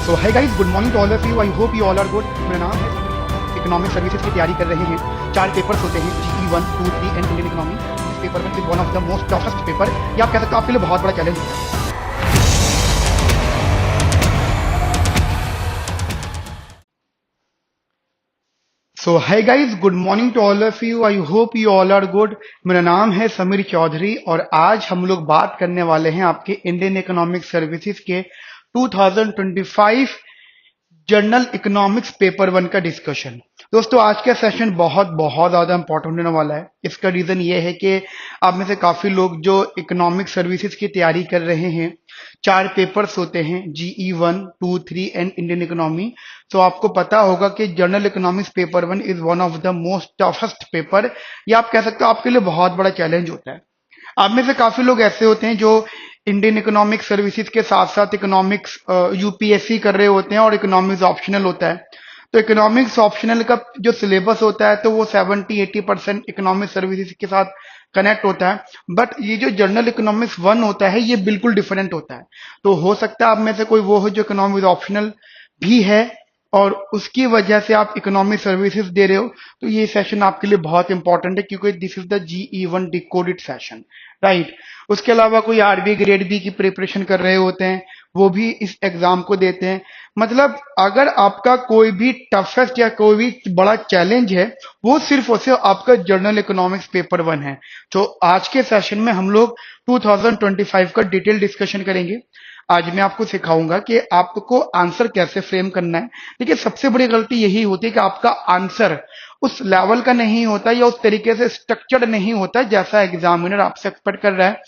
So hi guys, good morning to all of you. I hope you all are good. मेरा नाम है economic services की तैयारी कर रहे हैं। 4 पेपर्स होते हैं, GE 1, 2, 3 एंड इंडियन इकोनॉमी। इस पेपर में is one of the most toughest paper, या आप कह सकते हो आपके लिए बहुत बड़ा चैलेंज है। So hi guys, good morning to all of you. I hope you all are good. मेरा नाम है समीर चौधरी और आज हम लोग बात करने वाले हैं आपके इंडियन इकोनॉमिक सर्विसेज के 2025 जर्नल इकोनॉमिक्स पेपर 1 का डिस्कशन। दोस्तों, आज का सेशन बहुत बहुत ज्यादा इंपॉर्टेंट होने वाला है। इसका रीजन ये है कि आप में से काफी लोग जो इकोनॉमिक सर्विसेज की तैयारी कर रहे हैं, 4 पेपर्स होते हैं, GE 1, 2, 3 एंड इंडियन इकोनॉमी। तो आपको पता होगा कि journal economics paper 1 is one of the most toughest paper, या आप कह सकते हो आपके लिए बहुत बड़ा चैलेंज होता है। आप में से काफी लोग ऐसे होते हैं जो इंडियन इकोनॉमिक सर्विसेज के साथ साथ इकोनॉमिक्स UPSC कर रहे होते हैं और इकोनॉमिक्स ऑप्शनल होता है। तो इकोनॉमिक्स ऑप्शनल का जो सिलेबस होता है तो वो 70-80% इकोनॉमिक सर्विसेज के साथ कनेक्ट होता है। बट ये जो जर्नल इकोनॉमिक्स 1 होता है ये बिल्कुल डिफरेंट होता है। तो हो सकता है आप में से कोई वो हो जो इकोनॉमिक्स ऑप्शनल भी है और उसकी वजह से आप इकोनॉमिक सर्विसेज दे रहे हो, तो ये सेशन आपके लिए बहुत इंपॉर्टेंट है क्योंकि this is the GE 1 decoded session, right. उसके अलावा कोई RBI ग्रेड बी की प्रिपरेशन कर रहे होते हैं, वो भी इस एग्जाम को देते हैं। मतलब अगर आपका कोई भी टफेस्ट या कोई भी बड़ा चैलेंज है, वो सिर्फ और सिर्फ आपका जर्नल इकोनॉमिक्स पेपर 1 है। तो आज के सेशन में हम लोग 2025 का डिटेल डिस्कशन करेंगे। आज मैं आपको सिखाऊंगा कि आपको आंसर कैसे फ्रेम करना है। देखिए, सबसे बड़ी गलती यही होती है कि आपका आंसर उस लेवल का नहीं होता या उस तरीके से स्ट्रक्चर्ड नहीं होता जैसा एग्जामिनर आपसे एक्सपेक्ट कर रहा है।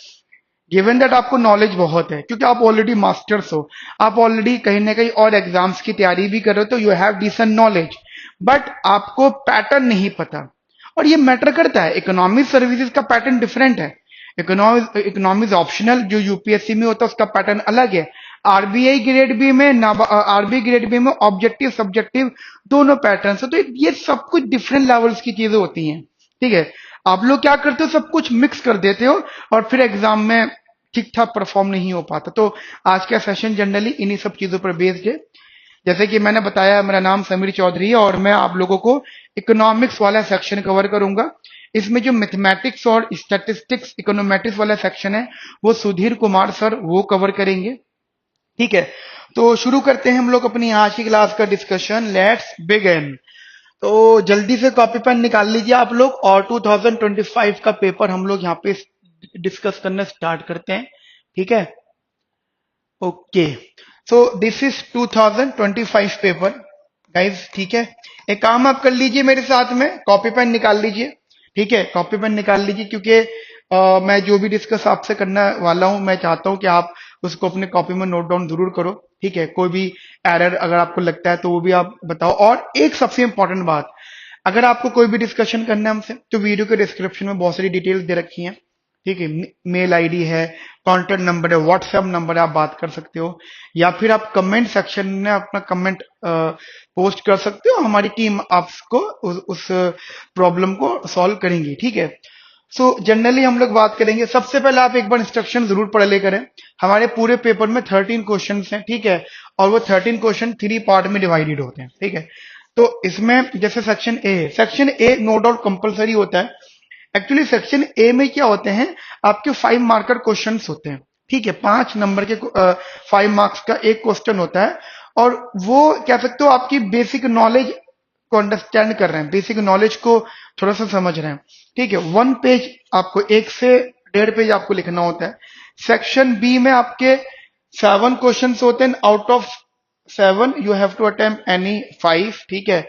गिवन दैट आपको नॉलेज बहुत है क्योंकि आप ऑलरेडी मास्टर्स हो, आप ऑलरेडी कहीं ना कहीं और एग्जाम्स की तैयारी भी कर रहे हो, तो you have decent knowledge, but आपको पैटर्न नहीं पता। और ये मैटर करता है, इकोनॉमिक सर्विसेज का पैटर्न डिफरेंट है। इकोनॉमिक्स ऑप्शनल जो UPSC में होता है उसका पैटर्न अलग है। RBI ग्रेड बी में RBI ग्रेड बी में ऑब्जेक्टिव सब्जेक्टिव दोनों पैटर्न है। तो ये सब कुछ डिफरेंट लेवल्स की चीजें होती हैं, ठीक है। आप लोग क्या करते हो, सब कुछ मिक्स कर देते हो और फिर एग्जाम में ठीक ठाक परफॉर्म नहीं हो पाता। तो आज का सेशन जनरली इन्हीं सब चीजों पर बेस्ड है। जैसे कि मैंने बताया, मेरा नाम समीर चौधरी है और मैं आप लोगों को इकोनॉमिक्स वाला सेक्शन कवर करूंगा। इसमें जो मैथमेटिक्स और स्टैटिस्टिक्स इकोनोमेट्रिक्स वाला सेक्शन है वो सुधीर कुमार सर वो कवर करेंगे, ठीक है। तो शुरू करते हैं हम लोग अपनी आज की क्लास का डिस्कशन। Let's begin. तो जल्दी से कॉपी पेन निकाल लीजिए आप लोग और 2025 का पेपर हम लोग यहाँ पे डिस्कस करना स्टार्ट करते हैं, ठीक है। Okay, so this is 2025 paper guys, ठीक है। एक काम आप कर लीजिए, मेरे साथ में कॉपी पेन निकाल लीजिए, ठीक है। कॉपी पेन निकाल लीजिए क्योंकि मैं जो भी डिस्कस आपसे करने वाला हूं मैं चाहता हूं कि आप उसको अपने कॉपी में नोट डाउन जरूर करो, ठीक है। कोई भी एरर अगर आपको लगता है तो वो भी आप बताओ। और एक सबसे इंपॉर्टेंट बात, अगर आपको कोई भी डिस्कशन करना है हमसे तो वीडियो के डिस्क्रिप्शन में बहुत सारी डिटेल्स दे रखी हैं, ठीक है। मेल ID है, कॉन्टेक्ट नंबर है, व्हाट्सएप नंबर है, आप बात कर सकते हो या फिर आप कमेंट सेक्शन में अपना कमेंट पोस्ट कर सकते हो। हमारी टीम आपको उस प्रॉब्लम को सॉल्व करेंगी, ठीक है। सो जनरली हम लोग बात करेंगे, सबसे पहले आप एक बार इंस्ट्रक्शन जरूर पढ़ ले करें। हमारे पूरे पेपर में 13 क्वेश्चन हैं, ठीक है। और वो 13 क्वेश्चन 3 पार्ट में डिवाइडेड होते हैं, ठीक है। तो इसमें जैसे section A no doubt compulsory होता है। एक्चुअली सेक्शन ए में क्या होते हैं, आपके 5 मार्कर क्वेश्चंस होते हैं, ठीक है। 5 नंबर के 5 मार्क्स का एक क्वेश्चन होता है और वो कह सकते हो आपकी बेसिक नॉलेज को अंडरस्टैंड कर रहे हैं, बेसिक नॉलेज को थोड़ा सा समझ रहे हैं, ठीक है। 1 पेज आपको 1 से 1.5 पेज आपको लिखना होता है। सेक्शन बी में आपके 7 क्वेश्चंस होते हैं, out of 7 you have to attempt any 5, ठीक है।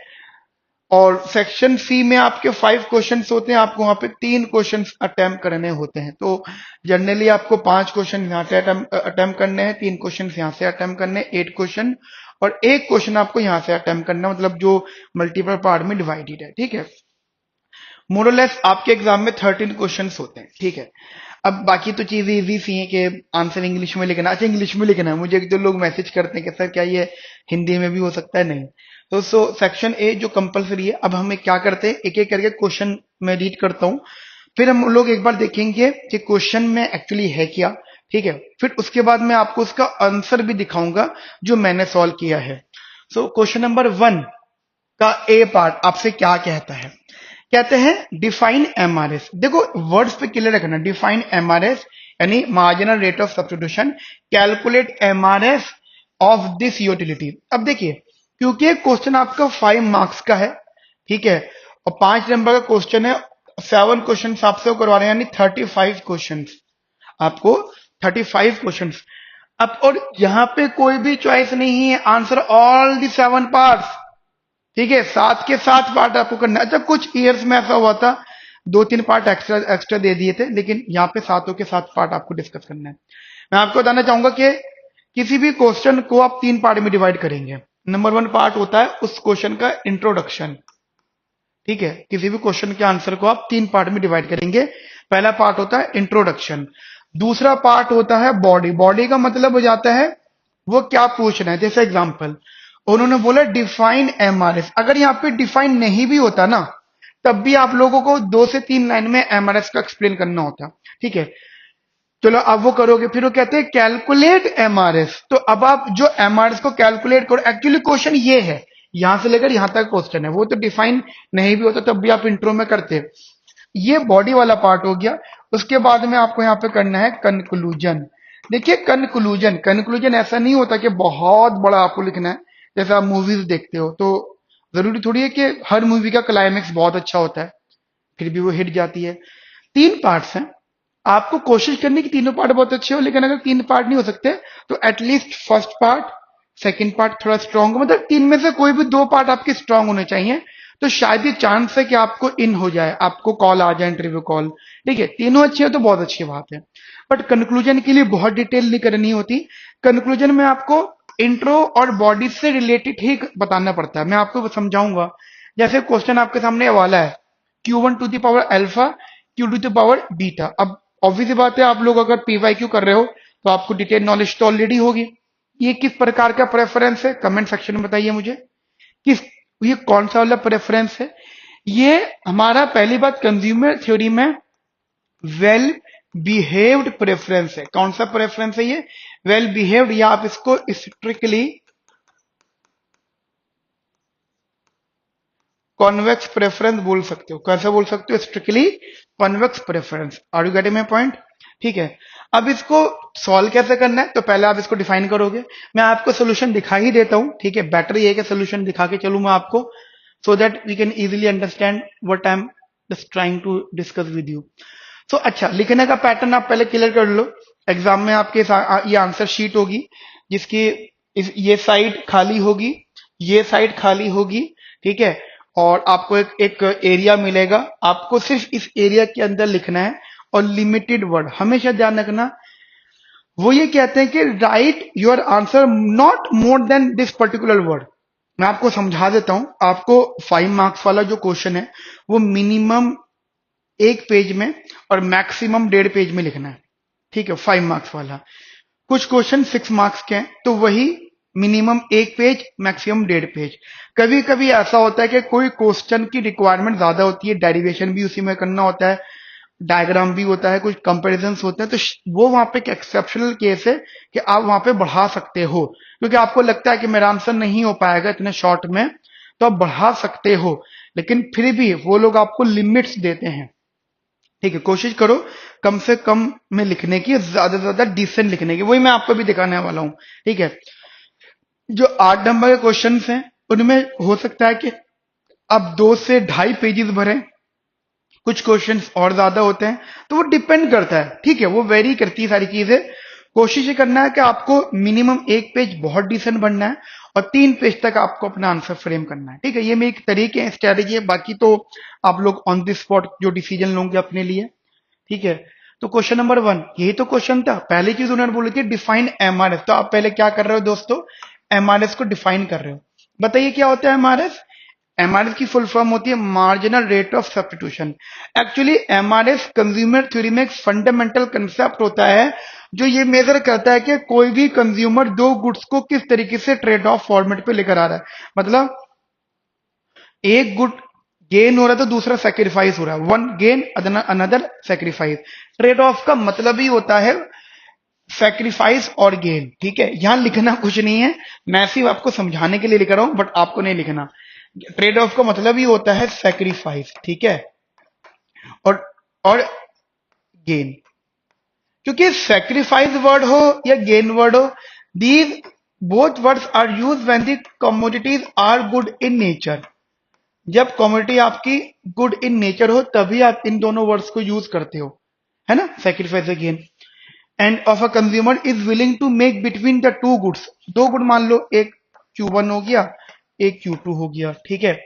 और सेक्शन सी में आपके 5 क्वेश्चंस होते हैं, आपको वहां पे 3 क्वेश्चंस अटेम्प्ट करने होते हैं। तो जनरली आपको 5 क्वेश्चन यहाँ से अटेम्प्ट करने हैं, 3 क्वेश्चन यहाँ से अटेम्प्ट करने हैं, 8 क्वेश्चन, और 1 क्वेश्चन आपको यहाँ से अटेम्प्ट करना है, मतलब जो मल्टीपल पार्ट में डिवाइडेड है, ठीक है। मोरलेस आपके एग्जाम में 13 क्वेश्चंस होते हैं, ठीक है। अब बाकी तो चीजें इजी सी हैं कि आंसर इंग्लिश में लिखना। अच्छा, इंग्लिश में लिखना है। मुझे एक दो लोग मैसेज करते हैं कि सर क्या ये हिंदी में भी हो सकता है? नहीं। तो सेक्शन ए जो कंपलसरी है, अब हम क्या करते हैं, एक एक करके क्वेश्चन में रीड करता हूं, फिर हम लोग एक बार देखेंगे कि क्वेश्चन में एक्चुअली है क्या, ठीक है, फिर उसके बाद मैं आपको उसका आंसर भी दिखाऊंगा जो मैंने सॉल्व किया है। सो क्वेश्चन नंबर 1 का ए पार्ट आपसे क्या कहता है? कहते हैं डिफाइन एमआरएस। देखो वर्ड्स पे क्लियर रखना, डिफाइन एमआरएस यानी marginal rate of substitution, calculate MRS of this utility. अब देखिए, क्योंकि क्वेश्चन आपका 5 मार्क्स का है, ठीक है, और 5 नंबर का क्वेश्चन है, 7 क्वेश्चन आपसे करवा रहे हैं, यानी 35 क्वेश्चन आपको, 35 क्वेश्चन। अब और यहां पे कोई भी चॉइस नहीं है, आंसर ऑल दी 7 पार्ट्स, ठीक है, 7 के 7 पार्ट आपको करना है। अच्छा, कुछ ईयर्स में ऐसा हुआ था 2-3 पार्ट एक्स्ट्रा एक्स्ट्रा दे दिए थे, लेकिन यहाँ पे 7 के 7 पार्ट आपको डिस्कस करना है। मैं आपको बताना चाहूंगा कि किसी भी क्वेश्चन को आप 3 पार्ट में डिवाइड करेंगे। नंबर 1 पार्ट होता है उस क्वेश्चन का इंट्रोडक्शन, ठीक है, किसी भी क्वेश्चन के आंसर को आप 3 पार्ट में डिवाइड करेंगे। पहला पार्ट होता है इंट्रोडक्शन, दूसरा पार्ट होता है बॉडी। बॉडी का मतलब हो जाता है वो क्या पूछना है। जैसे एग्जांपल उन्होंने बोला डिफाइन एमआरएस, अगर यहाँ पे डिफाइन नहीं भी होता ना, तब भी आप लोगों को 2 से 3 लाइन में एमआरएस का एक्सप्लेन करना होता, ठीक है। चलो अब वो करोगे, फिर वो कहते हैं कैलकुलेट एमआरएस। तो अब आप जो एमआरएस को कैलकुलेट करो, एक्चुअली क्वेश्चन ये है, यहां से लेकर यहां तक क्वेश्चन है, वो तो डिफाइन नहीं भी होता तब भी आप इंट्रो में करते। ये बॉडी वाला पार्ट हो गया। उसके बाद में आपको यहाँ पे करना है कंक्लूजन। देखिए कंक्लूजन, कंक्लूजन ऐसा नहीं होता कि बहुत बड़ा आपको लिखना है। जैसे आप मूवीज देखते हो तो जरूरी थोड़ी है कि हर मूवी का क्लाइमेक्स बहुत अच्छा होता है, फिर भी वो हिट जाती है। 3 पार्ट्स हैं, आपको कोशिश करनी कि तीनों पार्ट बहुत अच्छे हो, लेकिन अगर 3 पार्ट नहीं हो सकते तो at least first part, second part थोड़ा स्ट्रांग, मतलब 3 में से कोई भी 2 पार्ट आपके स्ट्रांग होने चाहिए, तो शायद ये चांस है कि आपको इन हो जाए, आपको कॉल आ जाए, इंटरव्यू कॉल, ठीक है। तीनों अच्छे हो तो बहुत अच्छी बात है, बट कंक्लूजन के लिए बहुत डिटेल नहीं करनी होती। कंक्लूजन में आपको इंट्रो और बॉडी से रिलेटेड ही बताना पड़ता है। मैं आपको समझाऊंगा। जैसे क्वेश्चन आपके सामने वाला है Q1 to the power alpha, Q2 to the power beta. अब ऑब्वियस बात है, आप लोग अगर PYQ कर रहे हो तो आपको डिटेल नॉलेज तो ऑलरेडी होगी। ये किस प्रकार का प्रेफरेंस है, कमेंट सेक्शन में बताइए मुझे, किस, ये कौन सा वाला प्रेफरेंस है। ये हमारा पहली बात कंज्यूमर थ्योरी में वेल बिहेव्ड प्रेफरेंस है। कौन सा प्रेफरेंस है ये? वेल बिहेव्ड, या आप इसको स्ट्रिक्टली कॉन्वेक्स प्रेफरेंस बोल सकते हो। कैसे बोल सकते हो? Strictly convex preference. Are you getting my point? ठीक है, अब इसको सॉल्व कैसे करना है, तो पहले आप इसको डिफाइन करोगे। मैं आपको सोल्यूशन दिखा ही देता हूं, ठीक है, बेटर ये है कि सोल्यूशन दिखा के चलूं मैं आपको, so that we can easily understand what I am just trying to discuss with you. So अच्छा, लिखने का पैटर्न आप पहले क्लियर कर लो। एग्जाम में आपके ये आंसर शीट होगी, जिसकी ये साइड खाली होगी, ये साइड खाली होगी, ठीक है, और आपको एक एरिया मिलेगा, आपको सिर्फ इस एरिया के अंदर लिखना है, और लिमिटेड वर्ड हमेशा ध्यान रखना। वो ये कहते हैं कि right your answer not more than this particular word. मैं आपको समझा देता हूं। आपको 5 मार्क्स वाला जो क्वेश्चन है वो मिनिमम 1 पेज में और मैक्सिमम 1.5 पेज में लिखना है, ठीक है, 5 मार्क्स वाला। कुछ क्वेश्चन 6 मार्क्स के हैं, तो वही मिनिमम 1 पेज, मैक्सिमम 1.5 पेज। कभी कभी ऐसा होता है कि कोई क्वेश्चन की रिक्वायरमेंट ज्यादा होती है, डेरिवेशन भी उसी में करना होता है, डायग्राम भी होता है, कुछ कंपेरिजन होते हैं, तो वो वहां पे एक एक्सेप्शनल केस है कि आप वहां पे बढ़ा सकते हो, क्योंकि आपको लगता है कि मेरा आंसर नहीं हो पाएगा इतने शॉर्ट में, तो आप बढ़ा सकते हो, लेकिन फिर भी वो लोग आपको लिमिट्स देते हैं, ठीक है। कोशिश करो कम से कम में लिखने की, ज्यादा से ज्यादा डिसेंट लिखने की, वही मैं आपको भी दिखाने वाला हूं, ठीक है। जो 8 नंबर के क्वेश्चन हैं उनमें हो सकता है कि आप 2 से 2.5 पेजेस भरें, कुछ क्वेश्चंस और ज्यादा होते हैं, तो वो डिपेंड करता है, ठीक है, वो वेरी करती है सारी चीजें। कोशिश ये करना है कि आपको मिनिमम 1 पेज बहुत डिसेंट बनना है, और 3 पेज तक आपको अपना आंसर फ्रेम करना है, ठीक है। ये मेरे तरीके हैं, स्ट्रैटेजी है, बाकी तो आप लोग ऑन द स्पॉट जो डिसीजन लोगे अपने लिए, ठीक है। तो क्वेश्चन नंबर 1 यही तो क्वेश्चन था। पहली चीज उन्होंने बोली थी डिफाइन एमआरएस, तो आप पहले क्या कर रहे हो दोस्तों? एमआरएस को डिफाइन कर रहे हो। बताइए क्या होता है एमआरएस? एमआरएस की फुल फॉर्म होती है marginal rate of substitution. Actually MRS consumer theory में एक फंडामेंटल कंसेप्ट होता है जो ये मेजर करता है कि कोई भी कंज्यूमर 2 गुड्स को किस तरीके से ट्रेड ऑफ फॉर्मेट पे लेकर आ रहा है। मतलब एक गुड गेन हो रहा है तो दूसरा सेक्रीफाइस हो रहा है, one gain another sacrifice. Trade off का मतलब ही होता है सैक्रिफाइस और गेन, ठीक है। यहां लिखना कुछ नहीं है, मैं सिर्फ आपको समझाने के लिए लिख रहा हूं, बट आपको नहीं लिखना। ट्रेड ऑफ का मतलब ही होता है सैक्रिफाइस, ठीक है, और और गेन। क्योंकि सैक्रिफाइस वर्ड हो या गेन वर्ड हो, these both words are use when the commodities are good in nature. जब कमोडिटी आपकी गुड इन नेचर हो तभी आप इन दोनों वर्ड्स को यूज करते हो, है ना, sacrifice gain. And of a consumer is willing to make between the two goods, दो गुड मान लो, एक Q1 हो गया, एक Q2 हो गया, ठीक है।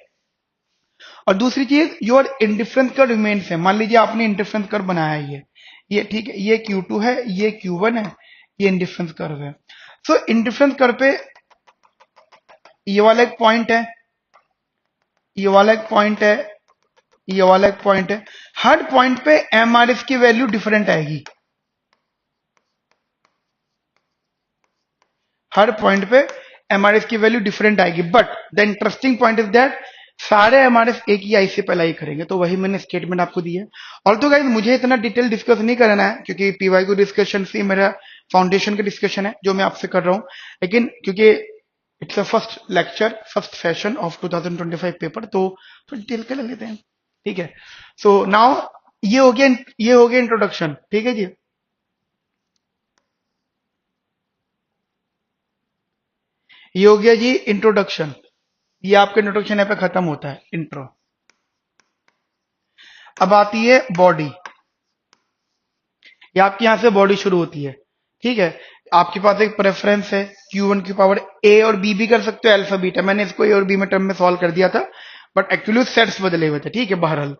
और दूसरी चीज, योर इंडिफरेंस कर्व रिमेन्स है। मान लीजिए आपने इंडिफरेंस कर्व बनाया है, ये ठीक है, ये Q2 है, ये Q1 है, ये इंडिफरेंस कर्व है। सो इंडिफरेंस कर्व पे ये वाला एक पॉइंट है, ये वाला एक पॉइंट है, ये वाला एक पॉइंट है। हर पॉइंट पे MRS की वैल्यू डिफरेंट आएगी, हर पॉइंट पे MRS की वैल्यू डिफरेंट आएगी। But the interesting point is that सारे MRS एक ही आई से पहले ही करेंगे, तो वही मैंने स्टेटमेंट आपको दी है। और तो गाइस मुझे इतना डिटेल डिस्कस नहीं करना है, क्योंकि पीवाई को डिस्कशन से मेरा फाउंडेशन का डिस्कशन है जो मैं आपसे कर रहा हूं। लेकिन क्योंकि it's a first lecture, first session of 2025 paper, तो थोड़ा डिटेल कर लेते हैं, ठीक है। सो नाउ ये हो गया इंट्रोडक्शन, ठीक है जी। ये हो गया जी इंट्रोडक्शन, ये आपका इंट्रोडक्शन यहाँ पे खत्म होता है, इंट्रो। अब आती है बॉडी, ये आपकी यहां से बॉडी शुरू होती है, ठीक है। आपके पास एक प्रेफरेंस है, Q1 की पावर A और B भी कर सकते हो, अल्फा बीटा। मैंने इसको A और B में टर्म में सॉल्व कर दिया था, बट एक्चुअली सेट्स बदले हुए थे, ठीक है। बहरहाल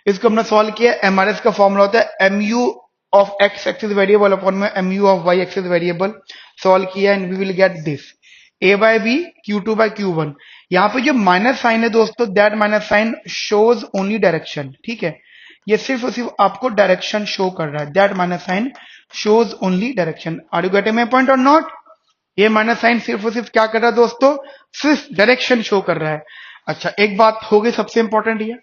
इसको हमने सॉल्व किया। MRS का फॉर्मूला होता है MU of x axis variable upon में MU of y axis variable. Solve किया and we will get this A by B Q2 by Q1। यहाँ पे जो माइनस साइन है दोस्तों, that minus sign shows only direction, ठीक है। ये सिर्फ और सिर्फ आपको डायरेक्शन शो कर रहा है, that minus sign shows only direction. Are you getting my point और नॉट? ये माइनस साइन सिर्फ और सिर्फ क्या कर रहा है दोस्तों, सिर्फ डायरेक्शन शो कर रहा है। अच्छा, एक बात हो गई सबसे इंपॉर्टेंट ये।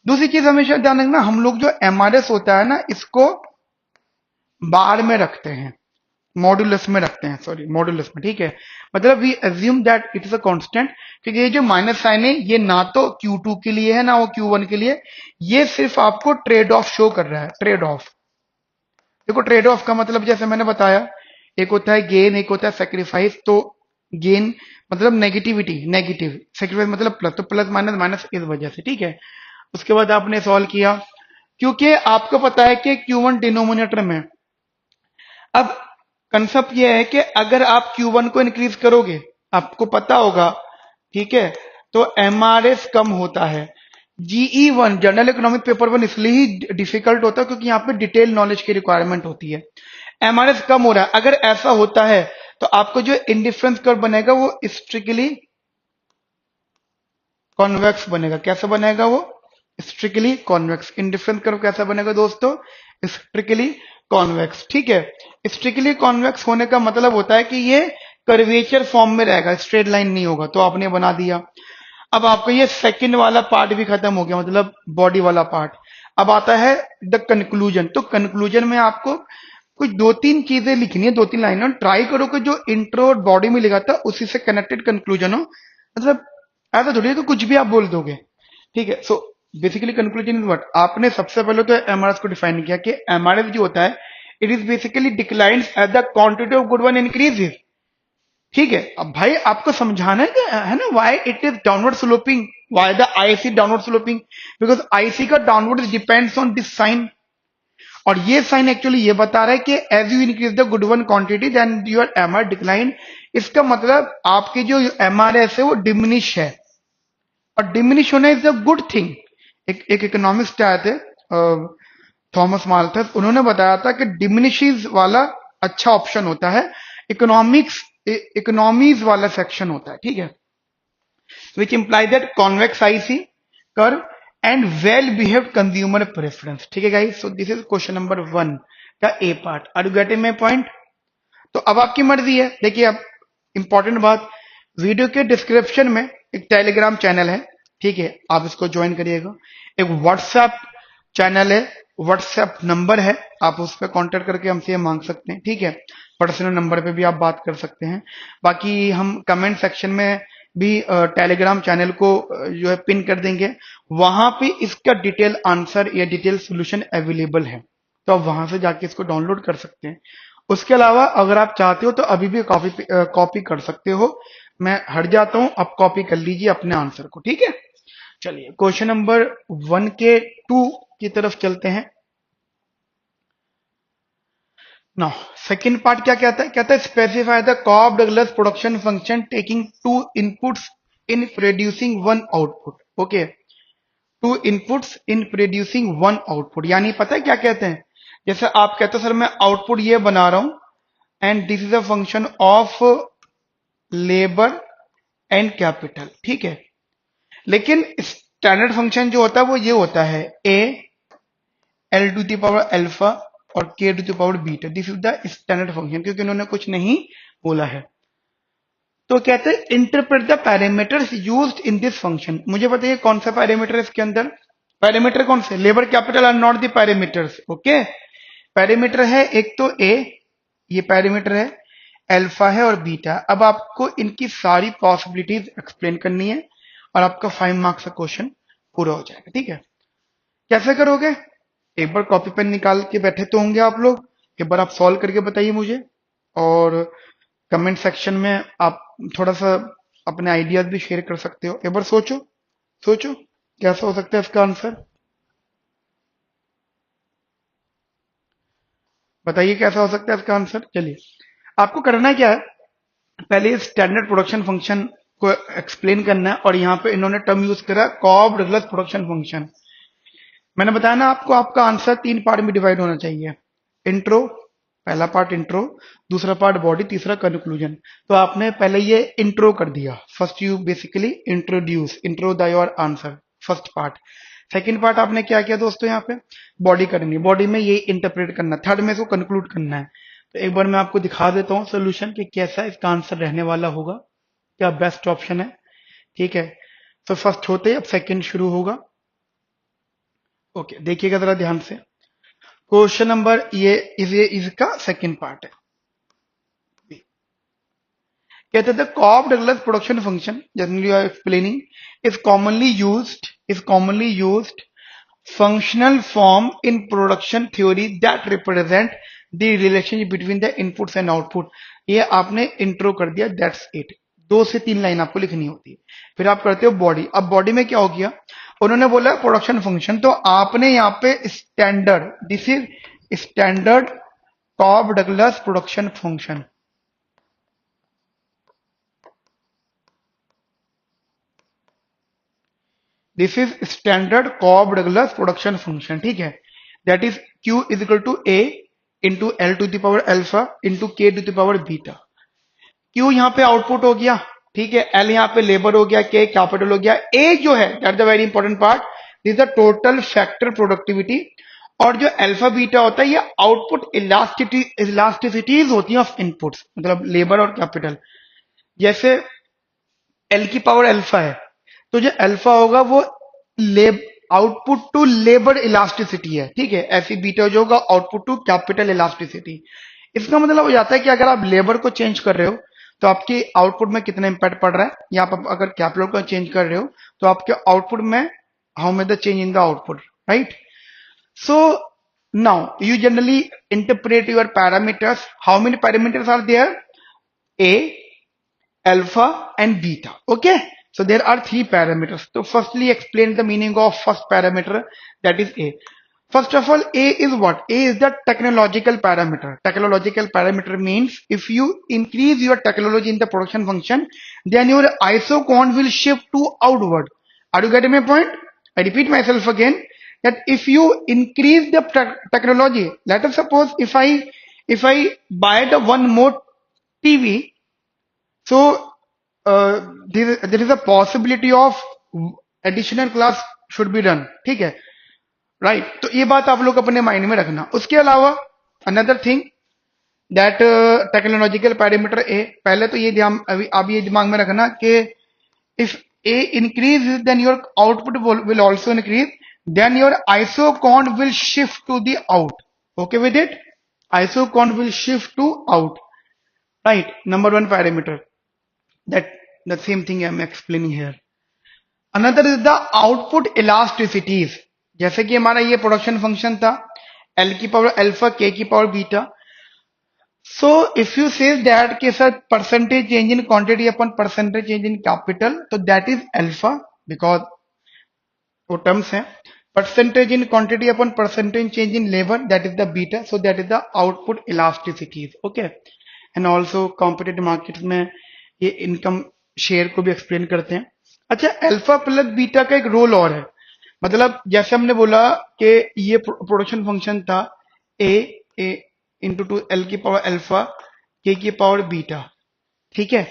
दूसरी चीज हमेशा ध्यान रखना, हम लोग जो MRS होता है ना, इसको बार में रखते हैं, मॉड्यूलस में रखते हैं, सॉरी मॉड्यूलस में, ठीक है। मतलब we assume that it is a constant, क्योंकि ये जो माइनस साइन है ये ना तो Q2 के लिए है ना वो Q1 के लिए, ये सिर्फ आपको ट्रेड ऑफ शो कर रहा है, ट्रेड ऑफ। देखो ट्रेड ऑफ का मतलब जैसे मैंने बताया, एक होता है गेन, एक होता है सेक्रीफाइस। तो गेन मतलब नेगेटिविटी, नेगेटिव, सेक्रीफाइस मतलब प्लस, तो प्लस माइनस माइनस इस वजह से, ठीक है। उसके बाद आपने सॉल्व किया, क्योंकि आपको पता है कि Q1 डिनोमिनेटर में। अब कंसेप्ट यह है कि अगर आप Q1 को इंक्रीज करोगे, आपको पता होगा, ठीक है, तो MRS कम होता है। GE1 जनरल इकोनॉमिक पेपर 1 इसलिए ही डिफिकल्ट होता है क्योंकि यहाँ पे डिटेल नॉलेज की रिक्वायरमेंट होती है। MRS कम हो रहा है, अगर ऐसा होता है तो आपको जो इंडिफरेंस कर्व बनेगा वो स्ट्रिक्टली कॉन्वेक्स बनेगा। कैसा बनेगा वो? Strictly convex. इंडिफरेंस कर्व कैसा बनेगा दोस्तों? स्ट्रिक्टली कॉन्वेक्स, ठीक है। स्ट्रिक्टली कॉन्वेक्स होने का मतलब होता है कि ये कर्वेचर फॉर्म में रहेगा, स्ट्रेट लाइन नहीं होगा, तो आपने बना दिया। अब आपका ये सेकंड वाला पार्ट भी खत्म हो गया, मतलब बॉडी वाला पार्ट। अब आता है द कंक्लूजन। तो कंक्लूजन में आपको कुछ दो तीन चीजें लिखनी है, दो तीन लाइन, ट्राई करो कि जो इंट्रो और बॉडी में लिखा था उसी से कनेक्टेड कंक्लूजन हो। मतलब ऐसा थोड़ी है कि कुछ भी आप बोल दोगे, ठीक है। So basically conclusion is what, आपने सबसे पहले तो MRS को डिफाइन किया कि MRS जो होता है it is basically declines as the quantity of good one increases, ठीक है। अब भाई आपको समझाना है कि है ना, why it is downward sloping, why the IC downward sloping, because IC का downward depends on this sign. और ये साइन एक्चुअली ये बता रहा है कि as you increase the good one quantity then your MR decline. इसका मतलब आपकी जो MRS है वो डिमिनिश है, और डिमिनिश होना इज अ गुड थिंग। एक इकोनॉमिस्ट आए थे, थॉमस माल्थस, उन्होंने बताया था कि डिमिनिशीज वाला अच्छा ऑप्शन होता है, इकोनॉमीज वाला सेक्शन होता है, ठीक है। Which imply that convex IC curve and well behaved consumer preference, ठीक है guys. So this is question number 1 का A part. Are you getting my point? तो अब आपकी मर्जी है। देखिए अब इंपॉर्टेंट बात, वीडियो के डिस्क्रिप्शन में एक टेलीग्राम चैनल है, ठीक है, आप इसको ज्वाइन करिएगा। एक व्हाट्सएप चैनल है, व्हाट्सएप नंबर है, आप उस पर कांटेक्ट करके हमसे ये मांग सकते हैं, ठीक है। पर्सनल नंबर पे भी आप बात कर सकते हैं। बाकी हम कमेंट सेक्शन में भी टेलीग्राम चैनल को जो है पिन कर देंगे, वहां पे इसका डिटेल आंसर या डिटेल सोल्यूशन अवेलेबल है, तो आप वहां से जाके इसको डाउनलोड कर सकते हैं। उसके अलावा अगर आप चाहते हो तो अभी भी कॉपी कर सकते हो। मैं हट जाता हूं, आप कॉपी कर लीजिए अपने आंसर को, ठीक है। चलिए क्वेश्चन नंबर 1 के 2 की तरफ चलते हैं। नाउ सेकंड पार्ट क्या कहता है specify the Cobb Douglas production function taking two inputs in producing one output. Okay, two inputs in producing one output, यानी पता है क्या कहते हैं, जैसे आप कहते हो सर मैं आउटपुट ये बना रहा हूं and this is a function of labour and capital, ठीक है। लेकिन स्टैंडर्ड फंक्शन जो होता है वो ये होता है A L to the power alpha और K to the power beta, this is the standard function, क्योंकि उन्होंने कुछ नहीं बोला है। तो कहते हैं interpret the parameters used in this function. मुझे बताइए कौन सा पैरामीटर है इसके अंदर, पैरामीटर कौन से, labour capital R not the parameters. Okay, parameter है एक तो ए, ये पैरामीटर है, अल्फा है और बीटा। अब आपको इनकी सारी पॉसिबिलिटीज एक्सप्लेन करनी है और आपका 5 मार्क्स का क्वेश्चन पूरा हो जाएगा, ठीक है। कैसे करोगे, एक बार कॉपी पेन निकाल के बैठे तो होंगे आप लोग, एक बार आप सॉल्व करके बताइए मुझे, और कमेंट सेक्शन में आप थोड़ा सा अपने आइडियाज भी शेयर कर सकते हो। एक बार सोचो सोचो कैसा हो सकता है इसका आंसर, बताइए कैसा हो सकता है इसका आंसर। चलिए आपको करना क्या है, पहले स्टैंडर्ड प्रोडक्शन फंक्शन को एक्सप्लेन करना है, और यहाँ पे इन्होंने टर्म यूज करा कॉब डगलस प्रोडक्शन फंक्शन। मैंने बताया ना आपको, आपका आंसर 3 पार्ट में डिवाइड होना चाहिए, इंट्रो, पहला पार्ट इंट्रो, दूसरा पार्ट बॉडी, तीसरा कंक्लूजन। तो आपने पहले ये इंट्रो कर दिया, first you basically intro the your answer, first part. Second part आपने क्या किया दोस्तों, यहाँ पे बॉडी करनी है, बॉडी में ये इंटरप्रेट करना, थर्ड में इसको कंक्लूड करना है। तो एक बार मैं आपको दिखा देता हूँ सोल्यूशन कि कैसा इसका आंसर रहने वाला होगा, क्या बेस्ट ऑप्शन है, ठीक है। तो फर्स्ट होते ही अब सेकंड शुरू होगा। ओके देखिएगा जरा ध्यान से, क्वेश्चन नंबर ये इसका सेकंड पार्ट है। कहते थे Cobb Douglas production function generally are explaining is commonly used functional form in production theory that represent the relationship between the inputs and output। ये आपने इंट्रो कर दिया, दैट्स इट। 2 से 3 लाइन आपको लिखनी होती है, फिर आप करते हो बॉडी। अब बॉडी में क्या हो गया, उन्होंने बोला प्रोडक्शन फंक्शन, तो आपने यहाँ पे standard, this is standard Cobb Douglas production function, this is standard Cobb Douglas production function, ठीक है। That is Q is equal to A into L to the power alpha into K to the power beta. Q यहाँ पे output हो गया, ठीक है, L यहाँ पे लेबर हो गया, K कैपिटल हो गया, A जो है that the very important part, this the total factor productivity. और जो अल्फा बीटा होता है ये आउटपुट इलास्टिसिटीज होती है ऑफ इनपुट्स, मतलब लेबर और कैपिटल। जैसे L की पावर अल्फा है, तो जो अल्फा होगा वो आउटपुट टू लेबर इलास्टिसिटी है, ठीक है। ऐसी बीटा जो होगा आउटपुट टू कैपिटल इलास्टिसिटी। इसका मतलब हो जाता है कि अगर आप लेबर को चेंज कर रहे हो तो आपके आउटपुट में कितना इंपैक्ट पड़ रहा है, या आप अगर कैपिटल को चेंज कर रहे हो तो आपके आउटपुट में how may the change in the output, right. So now you generally interpret your parameters, how many parameters are there, A, alpha and beta, okay. So there are 3 parameters. So firstly explain the meaning of first parameter, that is A. First of all, A is what, A is the technological parameter. Technological parameter means if you increase your technology in the production function, then your isocon will shift to outward. Are you getting my point? I repeat myself again, that if you increase the technology, let us suppose if I buy the one more TV, so there is a possibility of additional class should be done, ठीक है, right. तो ये बात आप लोग अपने mind में रखना। उसके अलावा another thing that technological parameter A, पहले तो ये ध्यान अब ये दिमाग में रखना कि if A increase then your output will also increase, then your isocon will shift to the out. Okay with it? Isocon will shift to out. Right? Number one parameter. That the same thing I'm explaining here. Another is the output elasticities. जैसे कि हमारा ये production function था L की power alpha K की power beta. So if you say that कि sir percentage change in quantity upon percentage change in capital, तो that is alpha because वो terms हैं. Percentage in quantity upon percentage change in labor, that is the beta. So that is the output elasticities. Okay. And also competitive markets में ये income share को भी explain करते हैं. अच्छा, alpha plus beta का एक रोल और है. मतलब जैसे हमने बोला कि ये प्रोडक्शन फंक्शन था ए इंटू टू एल की पावर अल्फा के की पावर बीटा. ठीक है,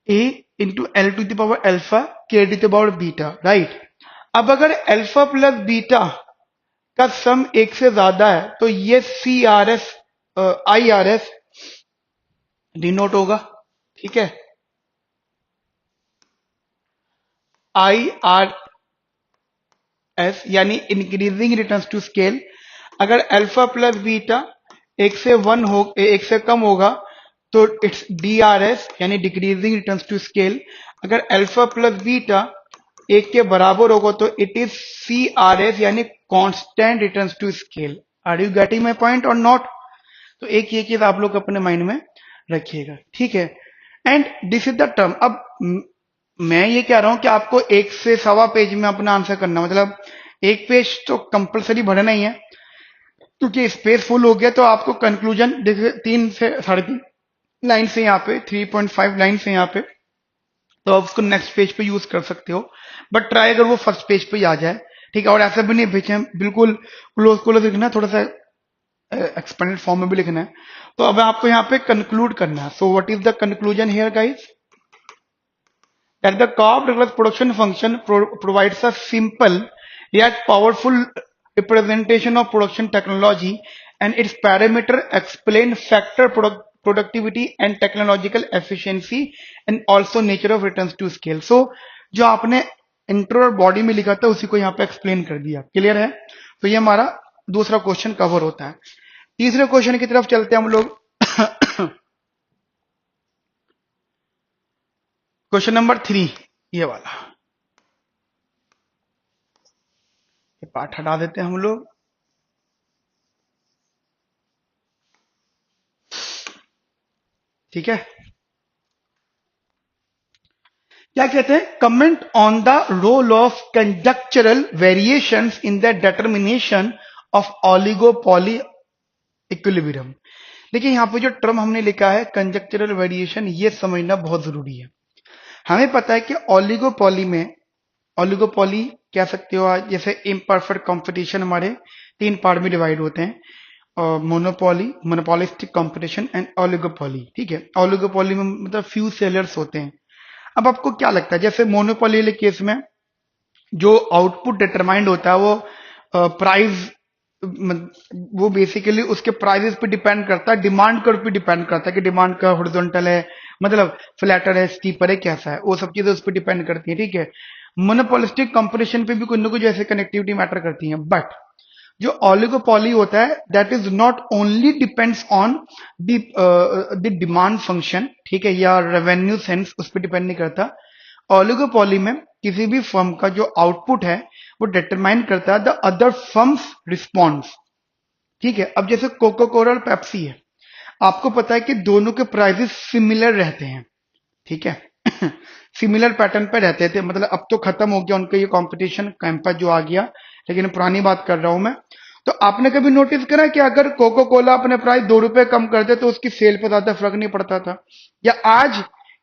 A into L to the power alpha K D to power beta. Right. अब अगर अल्फा प्लस बीटा का सम एक से ज्यादा है तो ये C R S I R S denote होगा. ठीक है, आई आर एस यानी इंक्रीजिंग रिटर्न्स टू स्केल. अगर अल्फा प्लस बीटा एक से कम होगा तो इट्स डी आर एस यानी डिक्रीजिंग रिटर्न्स टू स्केल. अगर अल्फा प्लस बीटा एक के बराबर होगा तो it is C R S यानी constant returns to scale. Are you getting my point और नॉट? तो एक ये चीज आप लोग अपने माइंड में रखिएगा. ठीक है, and this is the term. अब मैं ये कह रहा हूं कि आपको एक से सवा पेज में अपना आंसर करना, मतलब एक पेज तो कंपलसरी भरना ही है क्योंकि स्पेस फुल हो गया. तो आपको कंक्लूजन देखिए 3 से 3.5 लाइन से यहाँ पे 3.5 लाइन से यहाँ पे, तो आप उसको नेक्स्ट पेज पे यूज कर सकते हो. बट ट्राई अगर वो फर्स्ट पेज पे ही आ जाए. ठीक है, और ऐसा भी नहीं भेजे बिल्कुल क्लोज क्लोज लिखना है, थोड़ा सा एक्सपेंडेड फॉर्म में भी लिखना है. तो अब आपको यहाँ पे कंक्लूड करना है. So what is the conclusion here guys? That the cost-plus production function provides a simple yet powerful representation of production technology, and its parameter explain factor productivity and technological efficiency and also nature of returns to scale. So जो आपने intro और body में लिखा था उसी को यहाँ पे एक्सप्लेन कर दिया. क्लियर है? तो ये हमारा दूसरा क्वेश्चन कवर होता है. तीसरे क्वेश्चन की तरफ चलते हैं हम लोग. क्वेश्चन नंबर 3, ये वाला. ये पार्ट हटा देते हैं हम लोग. ठीक है, क्या कहते हैं? Comment on the role of conjectural variations in the determination of oligopoly equilibrium. देखिए यहाँ पे जो टर्म हमने लिखा है कंजक्चरल वेरिएशन, ये समझना बहुत जरूरी है. हमें पता है कि ऑलिगोपॉली में, ऑलिगोपॉली कह सकते हो आज, जैसे इम्परफेक्ट कंपटीशन हमारे 3 पार्ट में डिवाइड होते हैं. Monopoly, monopolistic competition and oligopoly. ठीक है, ऑलिगोपॉली में मतलब फ्यू सेलर्स होते हैं. अब आपको क्या लगता है, जैसे मोनोपॉली के केस में जो आउटपुट डिटरमाइंड होता है वो प्राइस, वो बेसिकली उसके प्राइसेस पे डिपेंड करता है, डिमांड कर्व पे डिपेंड करता है कि डिमांड का हॉरिजॉन्टल है, मतलब फ्लैटर है, स्टीपर है, कैसा है, वो सब चीजें उस पर डिपेंड करती है. ठीक है, मोनोपोलिस्टिक कंपटीशन पे भी कुछ ना कुछ ऐसे कनेक्टिविटी मैटर करती है. बट जो ऑलिगोपॉली होता है that is not only depends on the demand function. ठीक है, या रेवेन्यू सेंस उस पर डिपेंड नहीं करता. ऑलिगोपॉली में किसी भी फर्म का जो आउटपुट है वो डिटरमाइन करता है द अदर फर्म्स रिस्पॉन्स. ठीक है, अब जैसे कोका कोला और पेप्सी है, आपको पता है कि दोनों के प्राइसेस सिमिलर रहते हैं. ठीक है, सिमिलर पैटर्न पे रहते थे. मतलब अब तो खत्म हो गया उनका ये कंपटीशन, कैंपस जो आ गया, लेकिन पुरानी बात कर रहा हूं मैं. तो आपने कभी नोटिस करा कि अगर कोका कोला अपने प्राइस 2 रुपए कम कर दे तो उसकी सेल पर ज्यादा फर्क नहीं पड़ता था? या आज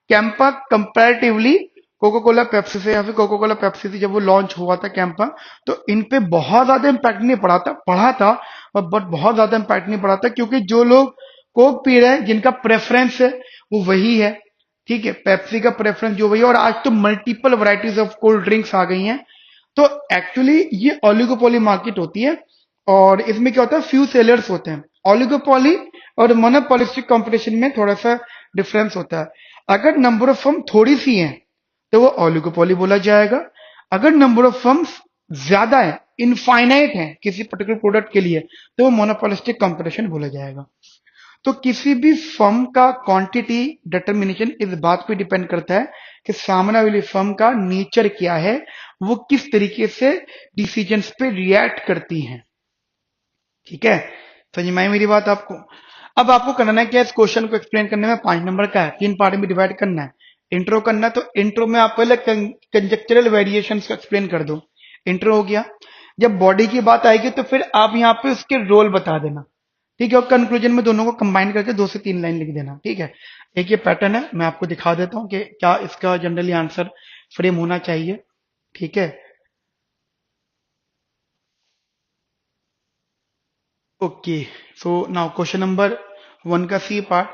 Campa comparatively Coca Cola Pepsi से, या फिर कोका कोला पेप्सी से जब वो लॉन्च हुआ था कैंपा, तो इन पे बहुत ज्यादा इंपैक्ट नहीं पड़ा था, बट बहुत ज्यादा इंपैक्ट नहीं पड़ा था क्योंकि जो लोग कोक पी रहे हैं, जिनका प्रेफरेंस है वो वही है. ठीक है, पेप्सी का प्रेफरेंस जो वही है. और आज तो multiple varieties of cold drinks आ गई हैं. तो एक्चुअली ये ऑलिगोपोली मार्केट होती है और इसमें क्या होता है, फ्यू सेलर्स होते हैं. ऑलिगोपोली और मोनोपोलिस्टिक कंपटीशन में थोड़ा सा डिफरेंस होता है. अगर नंबर ऑफ फर्म थोड़ी सी हैं तो वो ऑलिगोपोली बोला जाएगा. अगर नंबर ऑफ फर्म्स ज्यादा है, इनफाइनाइट है किसी पर्टिकुलर प्रोडक्ट के लिए, तो वो मोनोपोलिस्टिक कंपटीशन बोला जाएगा। तो किसी भी फर्म का क्वांटिटी डिटर्मिनेशन इस बात पे डिपेंड करता है कि सामने वाली फर्म का नेचर क्या है, वो किस तरीके से डिसीजंस पे रिएक्ट करती हैं। ठीक है, समझ में आई मेरी बात आपको? अब आपको करना है क्या, इस क्वेश्चन को एक्सप्लेन करने में 5 नंबर का है, 3 पार्ट में डिवाइड करना है। इंट्रो करना है, तो इंट्रो में आप पहले कंजेक्चरल वेरिएशंस को एक्सप्लेन कर दो। इंट्रो हो गया। जब बॉडी की बात आएगी तो फिर आप यहाँ पे उसके रोल बता देना। ठीक है, और कंक्लूजन में दोनों को कंबाइन करके 2 से 3 लाइन लिख देना। ठीक है, एक ये पैटर्न है, मैं आपको दिखा देता हूँ कि क्या इसका जनरली आंसर फ्रेम होना चाहिए। ठीक है, okay. So now question number 1 का सी पार्ट।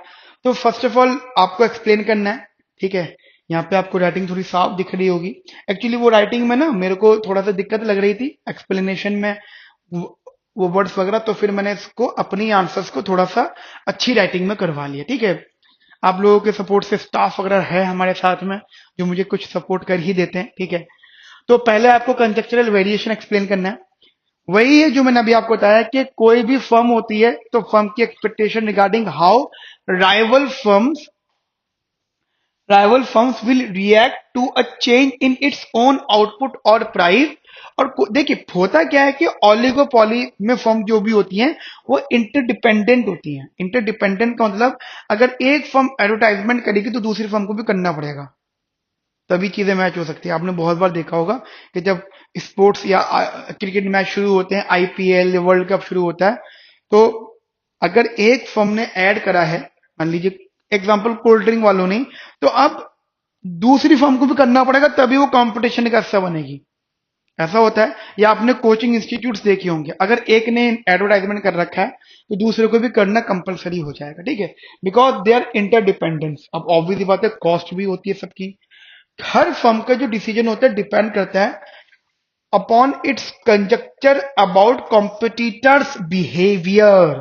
तो फर्स्ट ऑफ ऑल आपको एक्सप्लेन करना है। ठीक है, यहाँ पे आपको राइटिंग थोड़ी साफ दिख रही होगी। एक्चुअली वो राइटिंग में ना मेरे को थोड़ा सा दिक्कत लग रही थी एक्सप्लेनेशन में, वो वर्ड्स वगैरह, तो फिर मैंने इसको अपनी आंसर्स को थोड़ा सा अच्छी राइटिंग में करवा लिया। ठीक है, आप लोगों के सपोर्ट से स्टाफ वगैरह है हमारे साथ में जो मुझे कुछ सपोर्ट कर ही देते हैं। ठीक है, तो पहले आपको कंजेक्चरल वेरिएशन एक्सप्लेन करना है। वही है जो मैंने अभी आपको बताया कि कोई भी फर्म होती है तो फर्म की expectation regarding how rival firms rival firms will react to a change in its own output और प्राइस। और देखिए होता क्या है कि ऑलिगोपॉली में फर्म जो भी होती हैं वो इंटरडिपेंडेंट होती हैं। इंटरडिपेंडेंट का मतलब अगर एक फर्म एडवर्टाइजमेंट करेगी तो दूसरी फर्म को भी करना पड़ेगा, तभी चीजें मैच हो सकती है। आपने बहुत बार देखा होगा कि जब स्पोर्ट्स या क्रिकेट मैच शुरू होते हैं, आईपीएल वर्ल्ड कप शुरू होता है, तो अगर एक फर्म ने ऐड करा है, मान लीजिए एग्जांपल कोल्ड ड्रिंक वालों ने, तो अब दूसरी फर्म को भी करना पड़ेगा, तभी वो कंपटीशन का हिस्सा बनेगी। ऐसा होता है। या आपने कोचिंग इंस्टीट्यूट्स देखे होंगे, अगर एक ने एडवर्टाइजमेंट कर रखा है तो दूसरे को भी करना कंपलसरी हो जाएगा। ठीक है, बिकॉज दे आर इंटरडिपेंडेंस। अब ऑब्वियसली बात है, कॉस्ट भी होती है सबकी। हर फर्म का जो डिसीजन होता है डिपेंड करता है upon its conjuncture about competitors behaviour.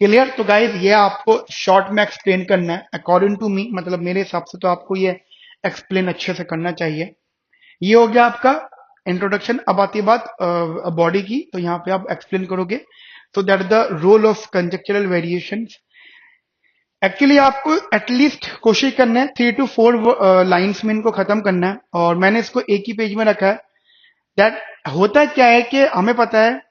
Clear? तो गाइस ये आपको शॉर्ट में एक्सप्लेन करना है अकॉर्डिंग टू मी, मतलब मेरे हिसाब से तो आपको ये एक्सप्लेन अच्छे से करना चाहिए। ये हो गया आपका इंट्रोडक्शन। अब आती है बात बॉडी की, तो यहाँ पे आप एक्सप्लेन करोगे। So that the role of conjectural variation. Actually आपको एटलीस्ट कोशिश करना है 3 to 4 लाइंस में इनको खत्म करना है, और मैंने इसको एक ही पेज में रखा है। दैट होता क्या है कि हमें पता है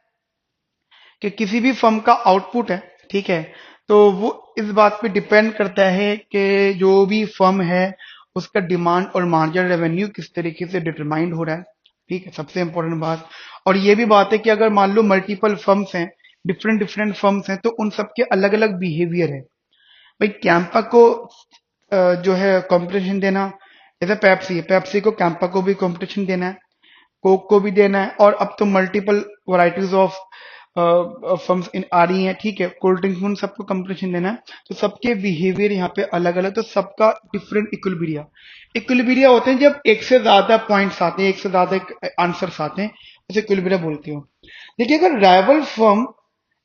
कि किसी भी फर्म का आउटपुट है, ठीक है, तो वो इस बात पे डिपेंड करता है कि जो भी फर्म है उसका डिमांड और मार्जिनल रेवेन्यू किस तरीके से डिटरमाइंड हो रहा है। ठीक है, सबसे इंपॉर्टेंट बात। और ये भी बात है कि अगर मान लो मल्टीपल फर्म्स हैं, डिफरेंट डिफरेंट फर्म्स हैं, तो उन सबके अलग अलग बिहेवियर है। भाई कैंपा को जो है कंपटीशन देना, जैसे पेप्सी है, पेप्सी को कैंपा को भी कंपटीशन देना है, कोक को भी देना है, और अब तो multiple varieties of firms in आ रही हैं। ठीक है, कोल्ड ड्रिंक में उन सबको कंपटीशन देना है, तो सबके बिहेवियर यहाँ पे अलग अलग, तो सबका डिफरेंट इक्विलिब्रिया। इक्विलिब्रिया होते हैं जब एक से ज्यादा पॉइंट्स आते हैं, एक से ज्यादा आंसर्स आते हैं, उसे इक्विलिब्रिया बोलते हो। देखिए अगर राइवल फर्म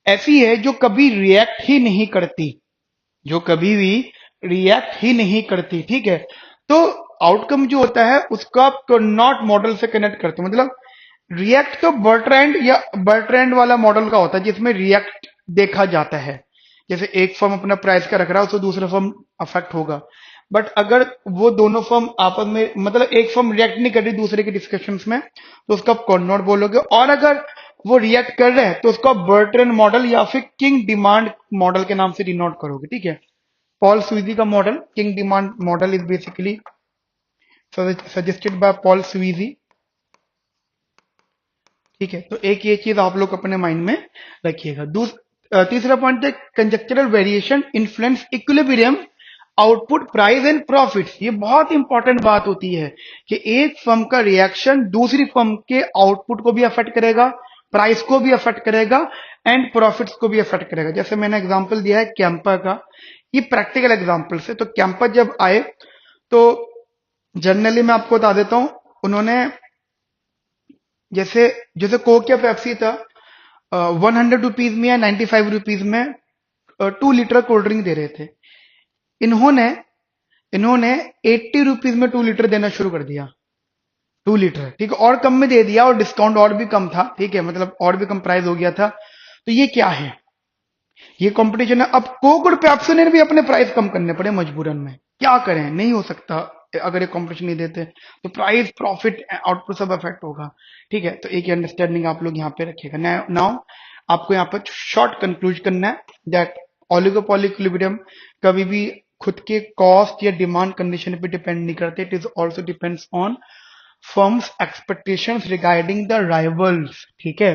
ऐसी है जो कभी रिएक्ट ही नहीं करती, जो कभी भी रिएक्ट ही नहीं करती, ठीक है, तो आउटकम जो होता है उसका आप नॉट मॉडल से कनेक्ट करते हो। मतलब रिएक्ट तो बर्ट्रैंड या बर्ट्रैंड वाला मॉडल का होता है जिसमें रिएक्ट देखा जाता है। जैसे एक फर्म अपना प्राइस का रख रहा है, उससे दूसरा फर्म अफेक्ट होगा। बट अगर वो दोनों फर्म आपस में, मतलब एक फर्म रिएक्ट नहीं कर रही दूसरे के डिस्कशंस में, तो उसका आप कॉर्नर बोलोगे। और अगर वो रिएक्ट कर रहे हैं तो उसको बर्ट्रैंड मॉडल या फिर किंग डिमांड मॉडल के नाम से डिनोट करोगे। ठीक है, पॉल स्वीजी का model kinked demand model is basically suggested by Paul Sweezy. ठीक है, तो एक ये चीज आप लोग अपने माइंड में रखिएगा। तीसरा पॉइंट है conjectural variation influence equilibrium output price and profits. ये बहुत इंपॉर्टेंट बात होती है कि एक फर्म का रिएक्शन दूसरी फर्म के आउटपुट को भी अफेक्ट करेगा, प्राइस को भी अफेक्ट करेगा, एंड प्रॉफिट्स को भी अफेक्ट करेगा। जैसे मैंने एग्जांपल दिया है कैंपा का, ये प्रैक्टिकल एग्जांपल से। तो कैंपा जब आए तो जनरली मैं आपको बता देता हूं, उन्होंने जैसे जैसे कोक या पेप्सी था, 100 रुपीज में या 95 रुपीज में 2 लीटर कोल्ड ड्रिंक दे रहे थे। इन्होंने इन्होंने 80 रुपीज में 2 लीटर देना शुरू कर दिया। 2 लीटर, ठीक है, और कम में दे दिया और डिस्काउंट और भी कम था, ठीक है, मतलब और भी कम प्राइस हो गया था। तो ये क्या है, ये कंपटीशन है। अब कोक और पेप्सी ने भी अपने प्राइस कम करने पड़े मजबूरन में, क्या करें, नहीं हो सकता। अगर ये कंपटीशन नहीं देते तो प्राइस प्रॉफिट आउटपुट सब अफेक्ट होगा, ठीक है। तो एक अंडरस्टैंडिंग आप लोग यहाँ पे रखिएगा। नाउ आपको यहाँ पर शॉर्ट कंक्लूज करना है दैट ओलिगोपोली इक्विलिब्रियम कभी भी खुद के कॉस्ट या डिमांड कंडीशन पे डिपेंड नहीं करते, it is also depends on firms expectations regarding the rivals, ठीक है।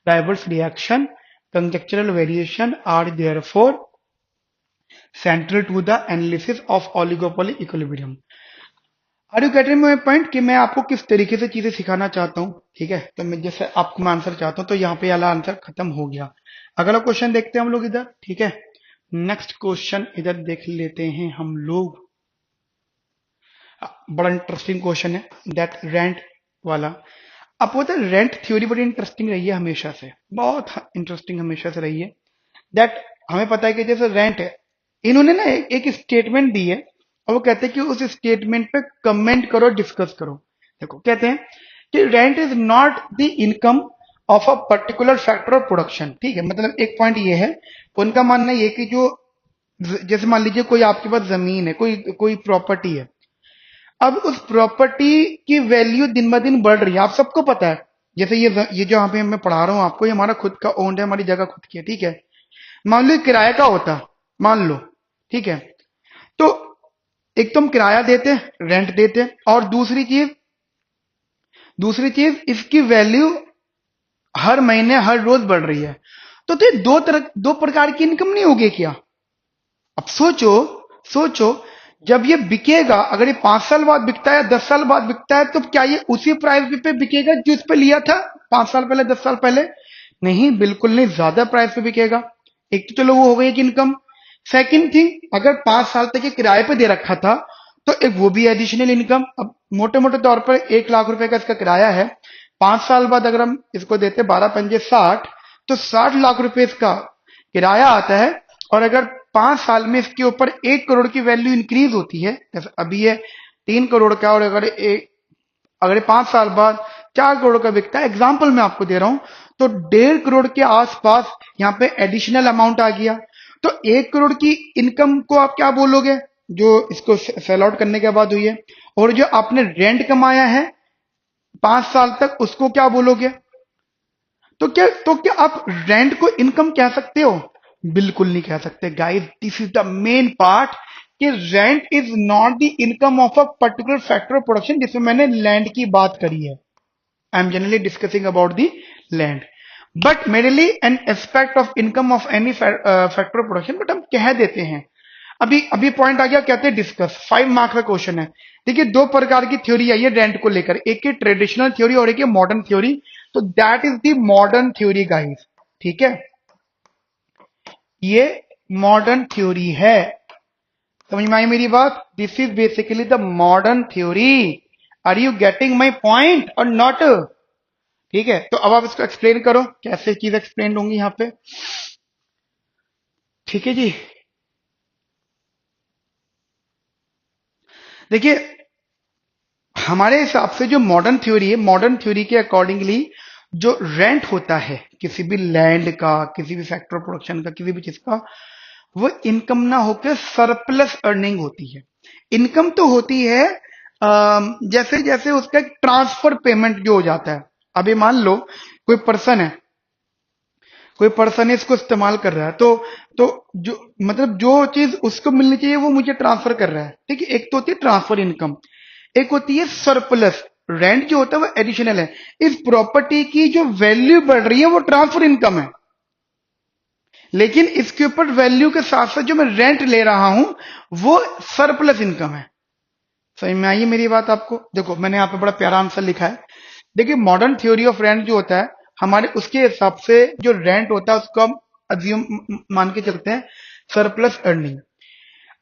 Rivals reaction conjectural variation are therefore central to the analysis of oligopoly equilibrium. Are you getting my point कि मैं आपको किस तरीके से चीजें सिखाना चाहता हूँ, ठीक है। तो मैं जैसे आपको मैं आंसर चाहता हूँ, तो यहाँ पे वाला आंसर खत्म हो गया। अगला क्वेश्चन देखते हैं हम लोग इधर, ठीक है। नेक्स्ट क्वेश्चन इधर देख लेते हैं हम लोग। बड़ा इंटरेस्टिंग क्वेश्चन है दैट रेंट वाला। अब वो रेंट थ्योरी बड़ी इंटरेस्टिंग रही है हमेशा से, बहुत इंटरेस्टिंग हमेशा से रही है। दैट हमें पता है कि जैसे रेंट है, इन्होंने ना एक स्टेटमेंट दी है और वो कहते हैं कि उस स्टेटमेंट पे कमेंट करो, डिस्कस करो। देखो कहते हैं कि rent is not the income of a particular factor of production, ठीक है। मतलब एक पॉइंट ये है, उनका मानना ये कि जो जैसे मान लीजिए कोई आपके पास जमीन है, कोई कोई प्रॉपर्टी है, अब उस प्रॉपर्टी की वैल्यू दिन ब दिन बढ़ रही है, आप सबको पता है। जैसे ये जो यहाँ पे मैं पढ़ा रहा हूँ आपको, ये हमारा खुद का ओन्ड है, हमारी जगह खुद की है, ठीक है। मान लो किराए का होता, मान लो, ठीक है। तो एक तो हम किराया देते, रेंट देते, और दूसरी चीज इसकी वैल्यू हर महीने हर रोज बढ़ रही है। तो ये दो प्रकार की इनकम नहीं होगी क्या? अब सोचो जब ये बिकेगा, अगर ये 5 साल बाद बिकता है, 10 साल बाद बिकता है, तो क्या ये उसी प्राइस पे बिकेगा जो इस पे लिया था 5 साल पहले, 10 साल पहले? नहीं, बिल्कुल नहीं, ज्यादा प्राइस पे बिकेगा। एक तो चलो वो हो गई एक इनकम। सेकंड थिंग, अगर 5 साल तक ये किराए पे दे रखा था तो एक वो भी एडिशनल इनकम। अब मोटे मोटे तौर पर 1 लाख रुपए का इसका किराया है, 5 साल बाद अगर हम इसको देते 12 पंजे 60, तो 60 लाख रुपए इसका किराया आता है। और अगर 5 साल में इसके ऊपर 1 करोड़ की वैल्यू इंक्रीज होती है, जैसे अभी ये 3 करोड़ का, और अगर 5 साल बाद 4 करोड़ का बिकता है, एग्जाम्पल मैं आपको दे रहा हूं, तो 1.5 करोड़ के आसपास यहाँ पे एडिशनल अमाउंट आ गया। तो 1 करोड़ की इनकम को आप क्या बोलोगे, जो इसको सेल आउट करने के बाद हुई है? और जो आपने रेंट कमाया है 5 साल तक, उसको क्या बोलोगे? तो क्या आप रेंट को इनकम कह सकते हो? बिल्कुल नहीं कह सकते guys. This is the main part कि rent is not the income of a particular factor of production, जिसमें मैंने लैंड की बात करी है। I am generally discussing about the land, but mainly an aspect of income of any factor of production, but हम कह देते हैं। अभी अभी पॉइंट आ गया, कहते हैं डिस्कस। 5 मार्क्स का क्वेश्चन है। देखिए, 2 प्रकार की थ्योरी आई है रेंट को लेकर, एक है ट्रेडिशनल थ्योरी और एक है मॉडर्न थ्योरी। तो that is the modern theory guys, ठीक है। ये मॉडर्न थ्योरी है, समझ में आई मेरी बात? This is basically the modern theory. Are you getting my point और नॉट? ठीक है, तो अब आप इसको एक्सप्लेन करो, कैसे चीज एक्सप्लेन होंगी यहाँ पे, ठीक है जी। देखिए, हमारे हिसाब से जो मॉडर्न थ्योरी है, मॉडर्न थ्योरी के अकॉर्डिंगली जो रेंट होता है किसी भी लैंड का, किसी भी फैक्टर ऑफ प्रोडक्शन का, किसी भी चीज का, वो इनकम ना होकर सरप्लस अर्निंग होती है। इनकम तो होती है जैसे जैसे उसका एक ट्रांसफर पेमेंट जो हो जाता है। अभी मान लो कोई पर्सन है इसको इस्तेमाल कर रहा है, तो जो मतलब जो चीज उसको मिलनी चाहिए वो मुझे ट्रांसफर कर रहा है, ठीक है। एक तो होती है ट्रांसफर इनकम, एक होती है सरप्लस। रेंट जो होता है वो एडिशनल है, इस प्रॉपर्टी की जो वैल्यू बढ़ रही है वो ट्रांसफर इनकम है, लेकिन इसके ऊपर वैल्यू के साथ साथ जो मैं रेंट ले रहा हूं वो सरप्लस इनकम है। समझ में आई मेरी बात आपको? देखो, मैंने यहाँ पे बड़ा प्यारा आंसर लिखा है। देखिए, मॉडर्न थ्योरी ऑफ रेंट जो होता है, हमारे उसके हिसाब से जो रेंट होता है उसको हम अज्यूम मान के चलते हैं सरप्लस अर्निंग।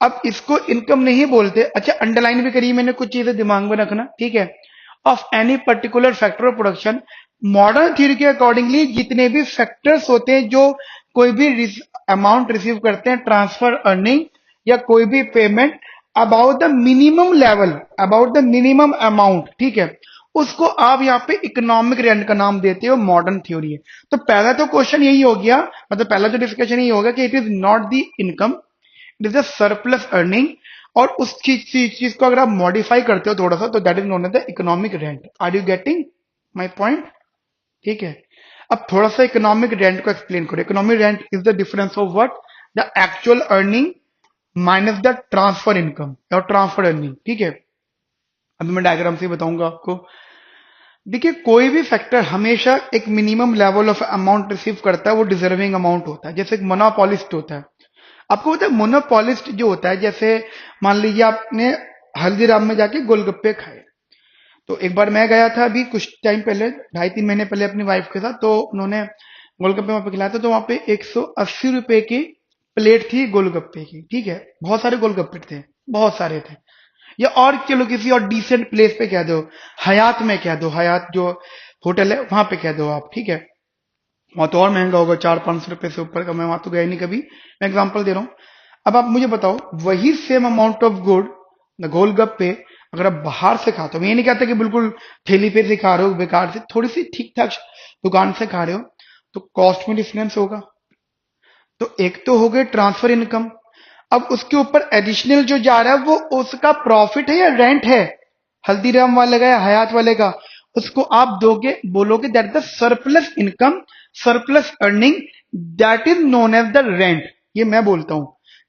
अब इसको इनकम नहीं बोलते। अच्छा, अंडरलाइन भी करी मैंने, कुछ चीजें दिमाग में रखना, ठीक है। Of any particular factor of production, modern theory के अकॉर्डिंगली जितने भी फैक्टर्स होते हैं जो कोई भी अमाउंट रिसीव करते हैं, ट्रांसफर अर्निंग या कोई भी payment about the minimum level, about the minimum amount, ठीक है, उसको आप यहाँ पे इकोनॉमिक रेंट का नाम देते हो, मॉडर्न थ्योरी है। तो पहला तो क्वेश्चन यही हो गया, मतलब पहला तो डिस्कशन यही होगा कि it is not the income, it is a surplus earning. और उस चीज को अगर आप मॉडिफाई करते हो थोड़ा सा, तो that is known as the economic rent. Are you getting my point? ठीक है। अब थोड़ा सा इकोनॉमिक रेंट को एक्सप्लेन करो। Economic rent is the difference of what, the actual earning minus the transfer income और ट्रांसफर अर्निंग। ठीक है, अभी मैं डायग्राम से बताऊंगा आपको। देखिए, कोई भी फैक्टर हमेशा एक minimum level of amount receive करता है, वो डिजर्विंग अमाउंट होता है। जैसे एक मोनोपॉलिस्ट होता है, आपको पता है मोनोपॉलिस्ट जो होता है, जैसे मान लीजिए आपने हल्दीराम में जाके गोलगप्पे खाए। तो एक बार मैं गया था अभी कुछ टाइम पहले, 2.5-3 महीने पहले अपनी वाइफ के साथ, तो उन्होंने गोलगप्पे वहां पे खिलाया था। तो वहां पे 180 रुपए की प्लेट थी गोलगप्पे की। ठीक है, बहुत सारे गोलगप्पे थे, बहुत सारे थे। या और चलो किसी और डिसेंट प्लेस पे कह दो, हयात में कह दो, हयात जो होटल है वहां पे कह दो आप। ठीक है, वहां तो और महंगा होगा, 400-500 रुपए से ऊपर का। मैं वहां तो गया ही नहीं कभी, मैं एग्जांपल दे रहा हूं। अब आप मुझे बताओ, वही सेम अमाउंट ऑफ गुड, गोलगप्पे, अगर आप बाहर से खाते हो, मैं ये नहीं कहता कि बिल्कुल ठेली पे से खा रहे हो बेकार से, थोड़ी सी ठीक ठाक दुकान से खा रहे हो, तो कॉस्ट में डिफरेंस होगा। तो एक तो हो गए ट्रांसफर इनकम। अब उसके ऊपर एडिशनल जो जा रहा है वो उसका प्रॉफिट है या रेंट है, हल्दीराम वाले का या हयात वाले का, उसको आप दोगे, बोलोगे that the surplus income, surplus earning, that is known as the rent. ये मैं बोलता हूं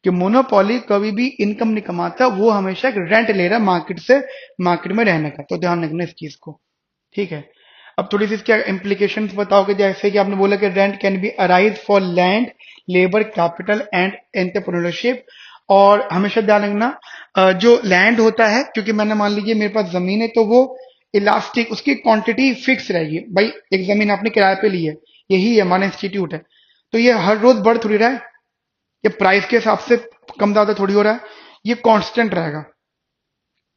कि मोनोपोली कभी भी इनकम नहीं कमाता, वो हमेशा एक रेंट ले रहा है मार्केट से, मार्केट में रहने का। तो ध्यान रखना इस चीज को। ठीक है, अब थोड़ी सी इसके इम्प्लीकेशंस बताओगे। जैसे कि आपने बोला कि rent can be arise for land, labour, capital and entrepreneurship. और हमेशा ध्यान रखना, जो लैंड होता है, क्योंकि मैंने मान लीजिए मेरे पास जमीन है, तो वो इलास्टिक, उसकी क्वांटिटी फिक्स रहेगी। भाई एक जमीन आपने किराए पे ली है, यही है, हमारा इंस्टीट्यूट है, तो ये हर रोज बढ़ थोड़ी रहा है, ये प्राइस के हिसाब से कम ज्यादा थोड़ी हो रहा है, ये कांस्टेंट रहेगा।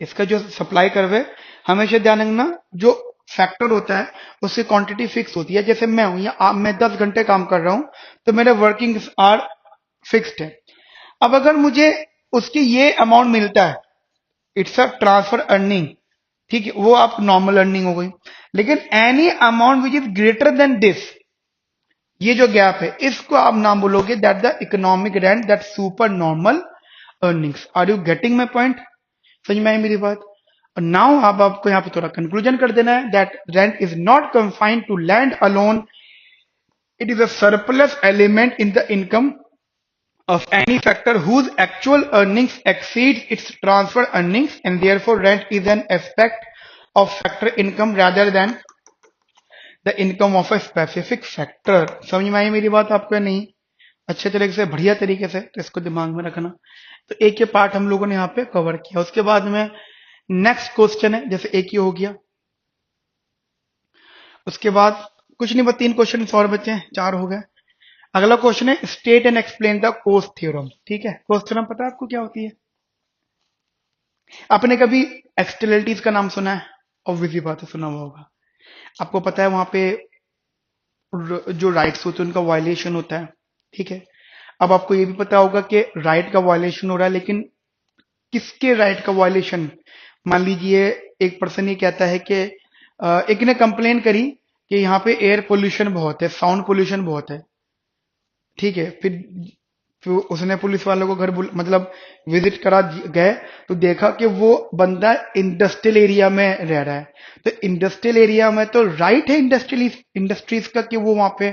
इसका जो सप्लाई कर्व है, हमेशा ध्यान रखना, जो फैक्टर होता है उसकी क्वांटिटी फिक्स होती है। जैसे मैं हूं, या मैं 10 घंटे काम कर रहा हूं, तो मेरे वर्किंग आवर फिक्स्ड है। अब अगर मुझे उसकी ये अमाउंट मिलता है, इट्स अ ट्रांसफर अर्निंग। ठीक है, वो आप नॉर्मल अर्निंग हो गई। लेकिन any amount which is greater than this, ये जो गैप है, इसको आप नाम बोलोगे that the economic rent, that super normal earnings. Are you getting my point? समझ में आई मेरी बात? और नाउ अब आपको यहाँ पे थोड़ा कंक्लूजन कर देना है that rent is not confined to land alone, it is a surplus element in the income of any factor whose actual earnings exceeds its transfer earnings, and therefore rent is an aspect of factor income rather than the income of a specific factor। समझ में आई मेरी बात आपको या नहीं? अच्छे तरीके से, बढ़िया तरीके से, तो इसको दिमाग में रखना। तो एक ये पार्ट हम लोगों ने यहाँ पे कवर किया। उसके बाद में नेक्स्ट क्वेश्चन है, जैसे एक ही हो गया, उसके बाद कुछ नहीं, बस 3 क्वेश्चन और बचे हैं, 4 हो गए। अगला क्वेश्चन है state and explain the Coase theorem. ठीक है, कोस थ्योरम पता है आपको क्या होती है? आपने कभी एक्सटर्नलिटीज का नाम सुना है? ऑब्वियसली बात है, सुना हुआ होगा। आपको पता है वहां पे जो राइट्स होते हैं उनका वायलेशन होता है। ठीक है, अब आपको ये भी पता होगा कि राइट का वायलेशन हो रहा है, लेकिन किसके राइट का वायलेशन? मान लीजिए एक पर्सन ये कहता है कि एक ने कंप्लेन करी कि यहाँ पे एयर पोल्यूशन बहुत है, साउंड पोल्यूशन बहुत है। ठीक है, फिर उसने पुलिस वालों को घर मतलब विजिट करा गए, तो देखा कि वो बंदा इंडस्ट्रियल एरिया में रह रहा है। तो इंडस्ट्रियल एरिया में तो राइट है इंडस्ट्रीज का कि वो वहां पे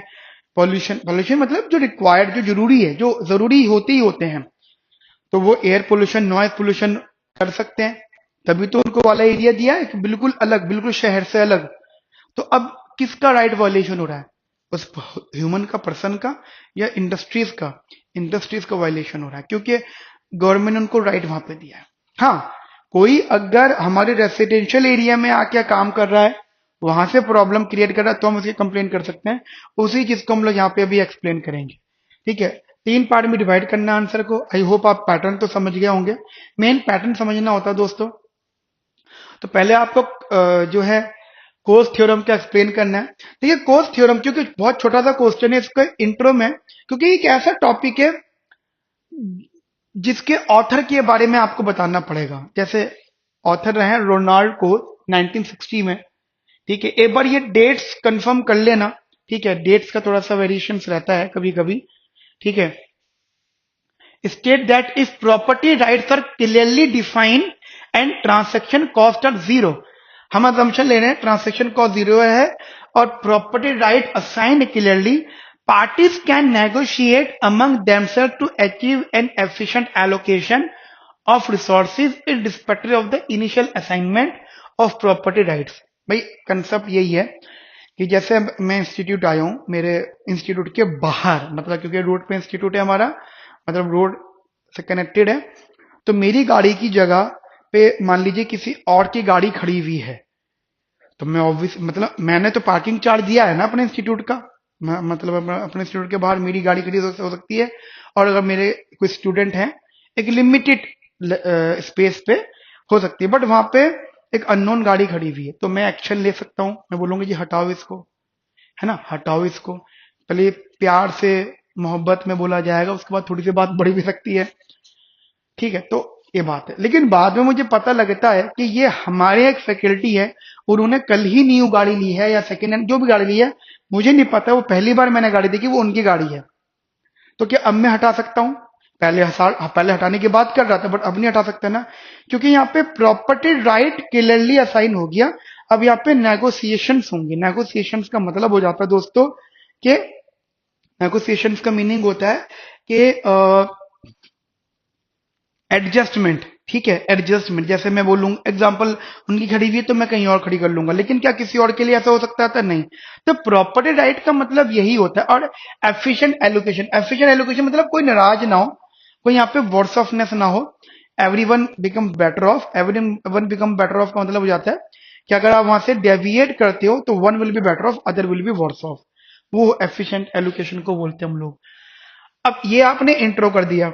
पॉल्यूशन, पॉल्यूशन मतलब जो रिक्वायर्ड, जो जरूरी है, जो जरूरी होते ही होते हैं, तो वो एयर पोल्यूशन, नॉइज पोल्यूशन कर सकते हैं। तभी तो उनको वाला एरिया दिया है कि बिल्कुल अलग, बिल्कुल शहर से अलग। तो अब किसका राइट वायलेशन हो रहा है? उस ह्यूमन का, पर्सन का, या इंडस्ट्रीज का? इंडस्ट्रीज का वायलेशन हो रहा है, क्योंकि गवर्नमेंट ने उनको राइट वहां पे दिया है। हाँ, कोई अगर हमारे रेसिडेंशियल एरिया में आके काम कर रहा है, वहां से प्रॉब्लम क्रिएट कर रहा है, तो हम उसकी कंप्लेन कर सकते हैं। उसी चीज को हम लोग यहाँ पे अभी एक्सप्लेन करेंगे। ठीक है, 3 पार्ट में डिवाइड करना आंसर को। आई होप आप पैटर्न तो समझ गए होंगे। मेन पैटर्न समझना होता है दोस्तों, तो पहले आपको जो है कोस थ्योरम का एक्सप्लेन करना है। देखिए कोस थ्योरम, क्योंकि बहुत छोटा सा क्वेश्चन है इसका इंट्रो में, क्योंकि एक ऐसा टॉपिक है जिसके ऑथर के बारे में आपको बताना पड़ेगा। जैसे ऑथर रहे रोनाल्ड कोस 1960 में, ठीक है, एक बार ये डेट्स कंफर्म कर लेना। ठीक है, डेट्स का थोड़ा सा वेरिएशन रहता है कभी कभी। ठीक है, state that if property rights are clearly defined and transaction cost are zero। हम assumption ले रहे हैं ट्रांजेक्शन कॉस्ट जीरो है और property right assigned clearly, parties can negotiate among themselves to achieve an efficient allocation of resources irrespective of the initial assignment of property rights। भाई concept यही है कि जैसे मैं इंस्टीट्यूट आया हूं, मेरे इंस्टीट्यूट के बाहर, मतलब क्योंकि रोड पे इंस्टीट्यूट है हमारा, मतलब रोड से कनेक्टेड है, तो मेरी गाड़ी की जगह पे मान लीजिए किसी और की गाड़ी खड़ी हुई है, तो मैं ऑब्वियस मतलब मैंने तो पार्किंग चार्ज दिया है ना अपने इंस्टीट्यूट का, मतलब अपने इंस्टीट्यूट के बाहर मेरी गाड़ी खड़ी हो सकती है, और अगर मेरे कोई स्टूडेंट हैं एक लिमिटेड स्पेस पे हो सकती है, बट वहां पे एक अननोन गाड़ी खड़ी हुई है, तो मैं एक्शन ले सकता हूं, मैं बोलूंगा जी हटाओ इसको, है ना, हटाओ इसको। पहले प्यार से मोहब्बत में बोला जाएगा, उसके बाद थोड़ी सी बात बढ़ भी सकती है। ठीक है, तो ये बात है, लेकिन बाद में मुझे पता लगता है कि ये हमारे एक फैकल्टी है, उन्होंने कल ही न्यू गाड़ी ली है या सेकेंड हैंड जो भी गाड़ी ली है, मुझे नहीं पता, वो पहली बार मैंने गाड़ी देखी, वो उनकी गाड़ी है, तो क्या अब मैं हटा सकता हूं? पहले हटाने की बात कर रहा था, बट अब नहीं हटा सकता ना, क्योंकि यहाँ पे प्रॉपर्टी राइट क्लियरली असाइन हो गया। अब यहाँ पे नेगोशिएशंस होंगे। नेगोशिएशंस का मतलब हो जाता है दोस्तों कि नेगोशिएशंस का मीनिंग होता है कि एडजस्टमेंट। ठीक है, एडजस्टमेंट, जैसे मैं बोलूँ एग्जांपल, उनकी खड़ी हुई है तो मैं कहीं और खड़ी कर लूंगा, लेकिन क्या किसी और के लिए ऐसा हो सकता था? नहीं। तो प्रॉपर्टी राइट का मतलब यही होता है। और एफिशिएंट एलोकेशन, एफिशिएंट एलोकेशन मतलब कोई नाराज ना हो, कोई यहाँ पे वर्ड्स ऑफनेस ना हो, everyone become better of. Everyone become better of का मतलब हो जाता है कि अगर आप वहां से डेविएट करते हो तो one will be better of, other will be verse of. वो एफिशिएंट एलोकेशन को बोलते हैं हम लोग। अब ये आपने इंट्रो कर दिया,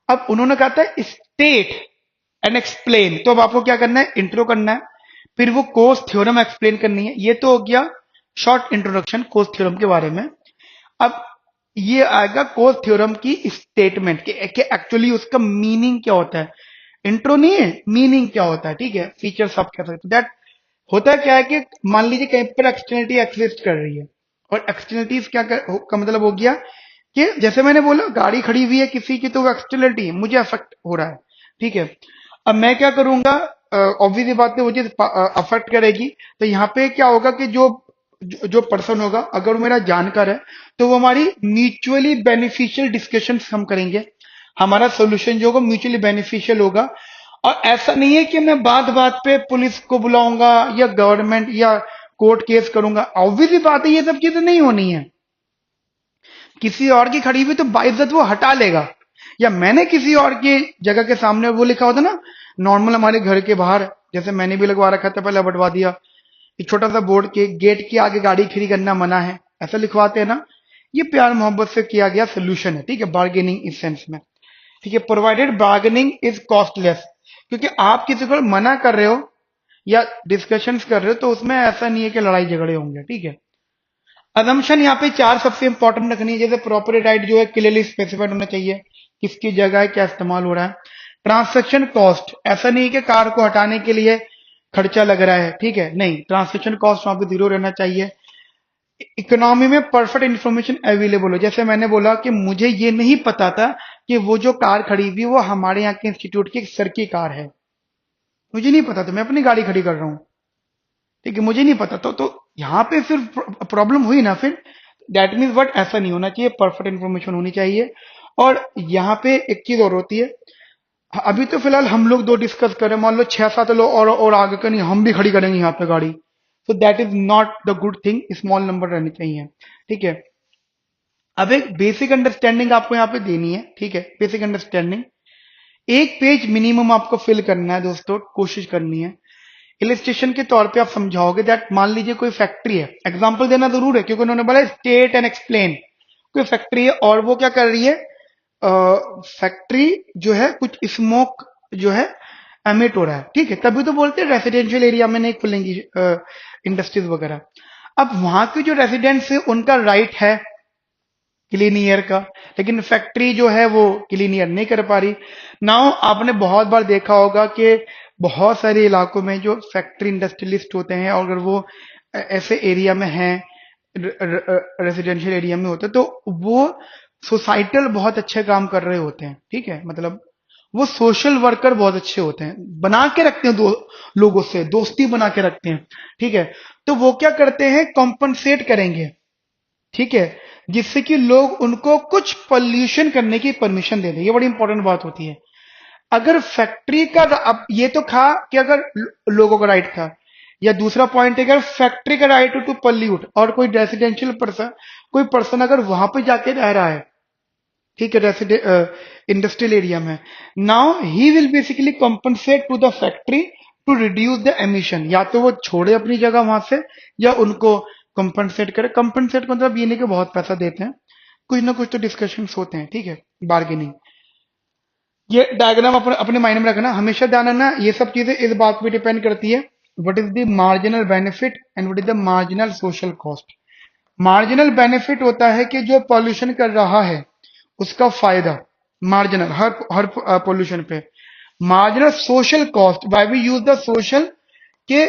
अब उन्होंने कहा था स्टेट एंड एक्सप्लेन, तो अब आपको क्या करना है? इंट्रो करना है, फिर वो कोस थ्योरम एक्सप्लेन करनी है। ये तो हो गया शॉर्ट इंट्रोडक्शन कोस थ्योरम के बारे में। अब ये आएगा कोस थ्योरम की स्टेटमेंट कि एक्चुअली उसका मीनिंग क्या होता है। इंट्रो नहीं है, मीनिंग क्या होता है। ठीक है, फीचर्स आप कह सकते हो। दैट होता क्या है कि मान लीजिए कहीं पर एक्सटर्नलिटी एग्जिस्ट कर रही है, और एक्सटर्नलिटीज का मतलब हो गया कि जैसे मैंने बोला गाड़ी खड़ी हुई है किसी की, तो वो एक्सटर्नलिटी है, मुझे अफेक्ट हो रहा है। ठीक है, अब मैं क्या करूंगा, ऑब्वियस बात है वो चीज अफेक्ट करेगी, तो यहाँ पे क्या होगा कि जो पर्सन होगा, अगर वो मेरा जानकार है, तो वो हमारी म्यूचुअली बेनिफिशियल डिस्कशन हम करेंगे, हमारा सोल्यूशन जो होगा म्यूचुअली बेनिफिशियल होगा। और ऐसा नहीं है कि मैं बात बात पे पुलिस को बुलाऊंगा या गवर्नमेंट या कोर्ट केस करूंगा। ऑब्वियसली बात है ये सब चीजें नहीं होनी है। किसी और की खड़ी हुई तो बाइज्जत वो हटा लेगा, या मैंने किसी और की जगह के सामने वो लिखा होता ना, नॉर्मल हमारे घर के बाहर, जैसे मैंने भी लगवा रखा था, पहले हटवा दिया, एक छोटा सा बोर्ड के गेट के आगे गाड़ी खड़ी करना मना है, ऐसा लिखवाते हैं ना। ये प्यार मोहब्बत से किया गया सोल्यूशन है। ठीक है, बार्गेनिंग इस सेंस में। ठीक है, प्रोवाइडेड बार्गेनिंग इज कॉस्टलेस, क्योंकि आप किसी को मना कर रहे हो या डिस्कशंस कर रहे हो, तो उसमें ऐसा नहीं है कि लड़ाई झगड़े होंगे। ठीक है, अजम्पशन यहाँ पे चार सबसे इंपॉर्टेंट रखनी है, जैसे प्रॉपर्टी राइट जो है क्लियरली स्पेसिफाइड होना चाहिए, किसकी जगह है, क्या इस्तेमाल हो रहा है। ट्रांसैक्शन कॉस्ट, ऐसा नहीं है कि कार को हटाने के लिए खर्चा लग रहा है, ठीक है, नहीं, ट्रांसैक्शन कॉस्ट वहां पे जीरो रहना चाहिए। इकोनॉमी में परफेक्ट इंफॉर्मेशन अवेलेबल हो, जैसे मैंने बोला कि मुझे ये नहीं पता था कि वो जो कार खड़ी हुई वो हमारे यहाँ के इंस्टीट्यूट की एक सर की कार है, मुझे नहीं पता था, मैं अपनी गाड़ी खड़ी कर रहा हूँ। ठीक है, मुझे नहीं पता तो यहाँ पे फिर प्रॉब्लम हुई ना फिर। दैट मीन्स वट, ऐसा नहीं होना चाहिए, परफेक्ट इंफॉर्मेशन होनी चाहिए। और यहाँ पे एक चीज और होती है, अभी तो फिलहाल हम लोग दो डिस्कस करें, मान लो 6-7 लोग और आगे का नहीं, हम भी खड़ी करेंगे यहाँ पे गाड़ी, तो that is not the good thing, small number रहनी चाहिए। ठीक है, अब एक बेसिक अंडरस्टैंडिंग आपको यहाँ पे देनी है। ठीक है, बेसिक अंडरस्टैंडिंग एक पेज मिनिमम आपको फिल करना है दोस्तों, कोशिश करनी है। इलिस्ट्रेशन के तौर पे आप समझाओगे दैट, मान लीजिए कोई फैक्ट्री है, एग्जांपल देना जरूर है क्योंकि उन्होंने बोला स्टेट एंड एक्सप्लेन। कोई फैक्ट्री है और वो क्या कर रही है, फैक्ट्री जो है कुछ स्मोक जो है एमिट हो रहा है। ठीक है, तभी तो बोलते हैं रेसिडेंशियल एरिया में नहीं खुलेंगी इंडस्ट्रीज वगैरह। अब वहां के जो रेसिडेंट्स है उनका राइट है क्लीन एयर का, लेकिन फैक्ट्री जो है वो क्लीन एयर नहीं कर पा रही। नाउ आपने बहुत बार देखा होगा कि बहुत सारे इलाकों में जो फैक्ट्री इंडस्ट्रियलिस्ट होते हैं, और अगर वो ऐसे एरिया में हैं, रेजिडेंशियल एरिया में होते हैं, तो वो सोसाइटल बहुत अच्छे काम कर रहे होते हैं, ठीक है, मतलब वो सोशल वर्कर बहुत अच्छे होते हैं, बना के रखते हैं लोगों से दोस्ती बना के रखते हैं, ठीक है। तो वो क्या करते हैं, कॉम्पनसेट करेंगे, ठीक है, जिससे कि लोग उनको कुछ पॉल्यूशन करने की परमिशन दे दें। ये बड़ी इंपॉर्टेंट बात होती है। अगर फैक्ट्री का, अब ये तो था कि अगर लोगों का राइट था, या दूसरा पॉइंट है अगर फैक्ट्री का राइट टू पॉल्यूट, और कोई रेसिडेंशियल पर्सन, कोई पर्सन अगर वहां पे जाके रह रहा है, ठीक है, इंडस्ट्रियल एरिया में, now he will basically compensate to the factory to reduce the emission. या तो वो छोड़े अपनी जगह वहां से, या उनको कॉम्पनसेट करे। कॉम्पनसेट मतलब ये नहीं कि बहुत पैसा देते हैं, कुछ ना कुछ तो डिस्कशन होते हैं, ठीक है, बार्गेनिंग। ये डायग्राम अपने माइंड में रखना, हमेशा ध्यान रखना, ये सब चीजें इस बात पे डिपेंड करती है, what is the marginal benefit and what is the marginal social cost. Marginal benefit होता है कि जो पॉल्यूशन कर रहा है उसका फायदा, मार्जिनल, हर पॉल्यूशन पे। Marginal social cost, why we use the social के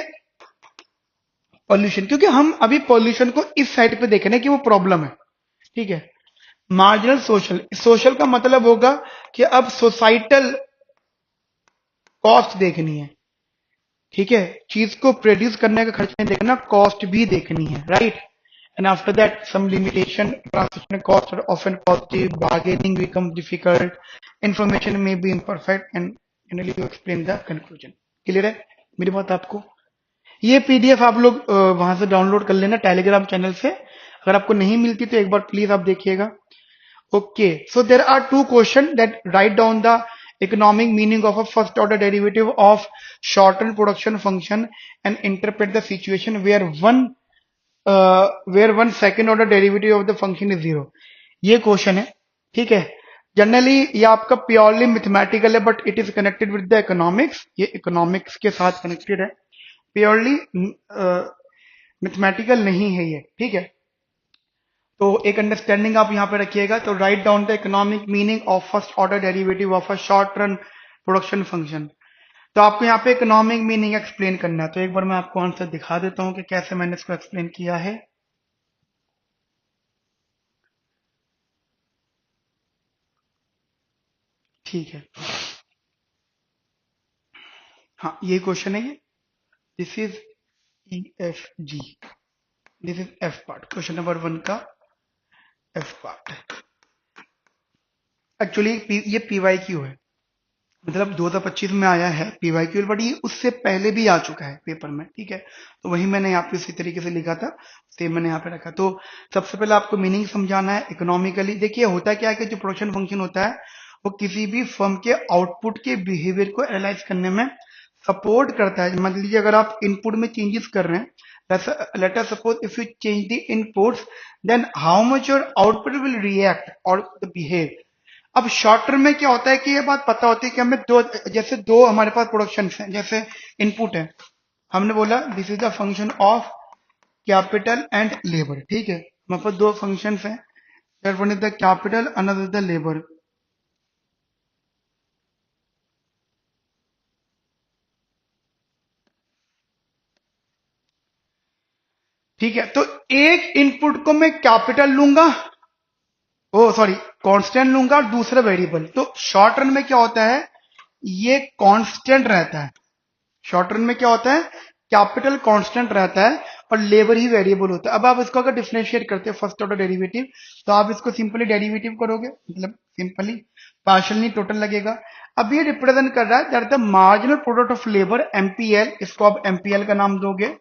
पॉल्यूशन, क्योंकि हम अभी पॉल्यूशन को इस साइड पे देख रहे हैं कि वो प्रॉब्लम है, ठीक है। मार्जिनल सोशल, सोशल का मतलब होगा कि अब सोसाइटल कॉस्ट देखनी है, ठीक है, चीज को प्रोड्यूस करने का खर्च नहीं देखना, कॉस्ट भी देखनी है, right. And after that some limitation, translation cost और often positive, bargaining become difficult, information may be imperfect and finally you explain the conclusion. Clear है मेरी बात आपको? ये पीडीएफ आप लोग वहां से डाउनलोड कर लेना टेलीग्राम चैनल से, अगर आपको नहीं मिलती तो एक बार प्लीज आप देखिएगा। Okay, so there are two questions that write down the economic meaning of a first order derivative of shortened production function and interpret the situation where one second order derivative of the function is zero. ये question है, ठीक है। Generally ये आपका purely mathematical है, but it is connected with the economics, ये economics के साथ कनेक्टेड है, प्योरली मैथमेटिकल नहीं है ये, ठीक है। तो एक अंडरस्टैंडिंग आप यहां पे रखिएगा। तो write down the economic meaning of first order derivative of a short run production function. तो आपको यहाँ पे इकोनॉमिक मीनिंग एक्सप्लेन करना है। तो एक बार मैं आपको आंसर दिखा देता हूं कि कैसे मैंने इसको एक्सप्लेन किया है। ठीक है, हाँ ये क्वेश्चन है, ये this is E F G, this is F part, question number 1 का एफ पार्ट है। एक्चुअली ये पीवाई क्यू है, मतलब 2025 में आया है पीवाईक्यू, बट ये उससे पहले भी आ चुका है पेपर में, ठीक है। तो वही मैंने यहाँ पे उसी तरीके से लिखा था, सेम मैंने यहाँ पे रखा। तो सबसे पहले आपको मीनिंग समझाना है इकोनॉमिकली। देखिए होता क्या है कि जो प्रोडक्शन फंक्शन होता है वो किसी भी फर्म के आउटपुट के बिहेवियर को एनालाइज करने में सपोर्ट करता है। मान लीजिए अगर आप इनपुट में चेंजेस कर रहे हैं, let us suppose if you change the inputs, then how much your output will react और बिहेव। अब शॉर्ट टर्म में क्या होता है कि ये बात पता होती है कि हमें जैसे दो हमारे पास प्रोडक्शन है, जैसे इनपुट है, हमने बोला this is the function of capital and labour, ठीक है। हमारे पास दो फंक्शन है, one is the capital, another is the labour. ठीक है, तो एक इनपुट को मैं कैपिटल लूंगा, ओ सॉरी कांस्टेंट लूंगा, और दूसरा वेरिएबल। तो शॉर्ट रन में क्या होता है, ये कांस्टेंट रहता है। शॉर्ट रन में क्या होता है, कैपिटल कांस्टेंट रहता है और लेबर ही वेरिएबल होता है। अब आप इसको अगर डिफरेंशिएट करते हैं फर्स्ट ऑर्डर डेरिवेटिव, तो आप इसको सिंपली डेरिवेटिव करोगे, मतलब सिंपली पार्शियल नहीं टोटल लगेगा। अब ये रिप्रेजेंट कर रहा है that the marginal product of labour MPL, इसको आप एमपीएल का नाम दोगे।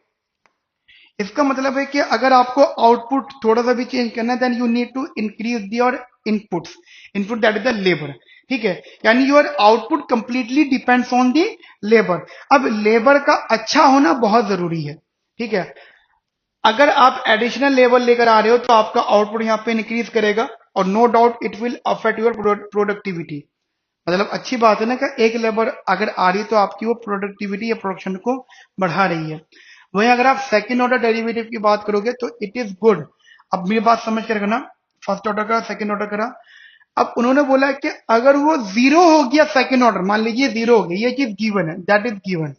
इसका मतलब है कि अगर आपको आउटपुट थोड़ा सा भी चेंज करना है, then you need to increase your inputs, input that is the labour, ठीक है। यानी your output completely depends on the labour. अब लेबर का अच्छा होना बहुत जरूरी है, ठीक है। अगर आप एडिशनल लेबर लेकर आ रहे हो तो आपका आउटपुट यहाँ पे इंक्रीज करेगा, और no doubt it will affect your productivity. मतलब अच्छी बात है ना कि एक लेबर अगर आ रही है तो आपकी वो प्रोडक्टिविटी या प्रोडक्शन को बढ़ा रही है। वहीं अगर आप सेकंड ऑर्डर डेरिवेटिव की बात करोगे तो इट इज गुड। अब मेरी बात समझ कर रखना, फर्स्ट ऑर्डर का सेकंड ऑर्डर करा। अब उन्होंने बोला कि अगर वो जीरो हो गया सेकंड ऑर्डर, मान लीजिए जीरो हो गया, ये चीज गिवन है, दैट इज गिवन।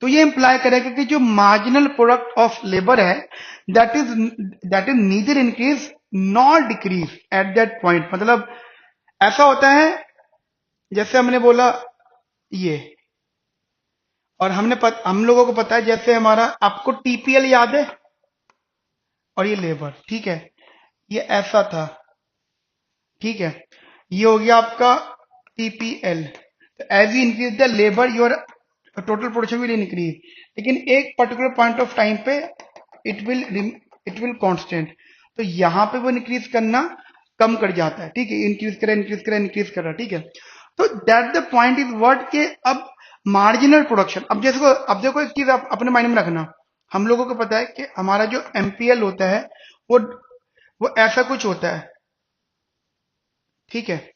तो ये इंप्लाई करेगा कि जो मार्जिनल प्रोडक्ट ऑफ लेबर है that is that is neither increase nor decrease at that point. मतलब ऐसा होता है जैसे हमने बोला ये, और हम लोगों को पता है जैसे हमारा, आपको टीपीएल याद है और ये लेबर, ठीक है, ये ऐसा था, ठीक है, ये हो गया आपका टीपीएल। तो as you increase the labour your total production will increase, लेकिन एक पर्टिकुलर पॉइंट ऑफ टाइम पे it will it will constant. तो यहाँ पे वो इंक्रीज करना कम कर जाता है, ठीक है, इंक्रीज करें इंक्रीज करें इंक्रीज कर रहा है, ठीक है। तो that the point is what के अब मार्जिनल प्रोडक्शन, अब देखो एक चीज आप अपने माइंड में रखना, हम लोगों को पता है कि हमारा जो एमपीएल होता है वो वो ऐसा कुछ होता है, ठीक है,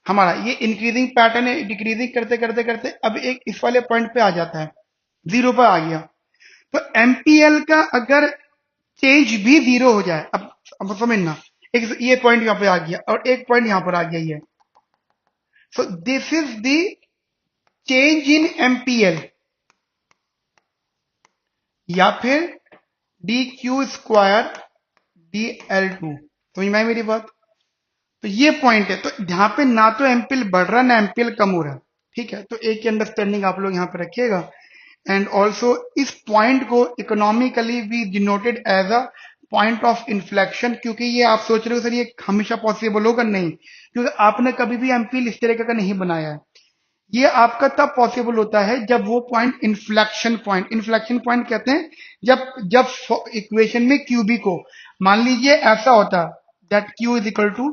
हमारा ये इंक्रीजिंग पैटर्न है, डिक्रीजिंग करते करते करते अब एक इस वाले पॉइंट पे आ जाता है, जीरो पर आ गया। तो एमपीएल का अगर चेंज भी जीरो हो जाए, अब समझना, एक ये पॉइंट यहाँ पे आ गया और एक पॉइंट यहाँ पर आ गया ये, सो this is the change in MPL, या फिर D Q square D L two. समझ में आई मेरी बात? तो ये पॉइंट है, तो यहाँ पे ना तो एमपीएल बढ़ रहा ना एमपीएल कम हो रहा, ठीक है। तो एक ही अंडरस्टैंडिंग आप लोग यहाँ पे रखिएगा। एंड ऑल्सो इस पॉइंट को इकोनॉमिकली भी denoted as a point of inflection, क्योंकि ये आप सोच रहे हो सर ये हमेशा पॉसिबल होगा, नहीं, क्योंकि आपने कभी भी एमपीएल इस तरीके का नहीं बनाया है। ये आपका तब पॉसिबल होता है जब वो पॉइंट इन्फ्लेक्शन पॉइंट कहते हैं जब जब इक्वेशन में क्यूबी को मान लीजिए ऐसा होता that Q is equal to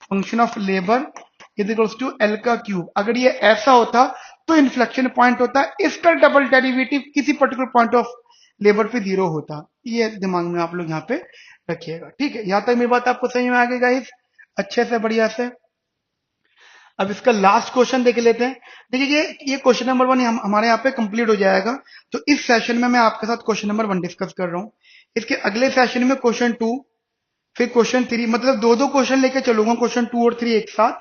function of labour is equals to L का क्यूब, अगर ये ऐसा होता तो इन्फ्लेक्शन पॉइंट होता, इसका डबल डेरिवेटिव किसी पर्टिकुलर पॉइंट ऑफ लेबर पे जीरो होता। ये दिमाग में आप लोग यहाँ पे रखिएगा, ठीक है। यहां तक मेरी बात आपको समझ में आ गई गाइस, अच्छे से बढ़िया से। अब इसका लास्ट क्वेश्चन देख लेते हैं। देखिए ये क्वेश्चन नंबर 1 हमारे यहाँ पे कंप्लीट हो जाएगा। तो इस सेशन में मैं आपके साथ क्वेश्चन नंबर 1 डिस्कस कर रहा हूँ। इसके अगले सेशन में क्वेश्चन 2, फिर क्वेश्चन 3, मतलब दो दो क्वेश्चन लेके चलूंगा, क्वेश्चन 2 और 3 एक साथ,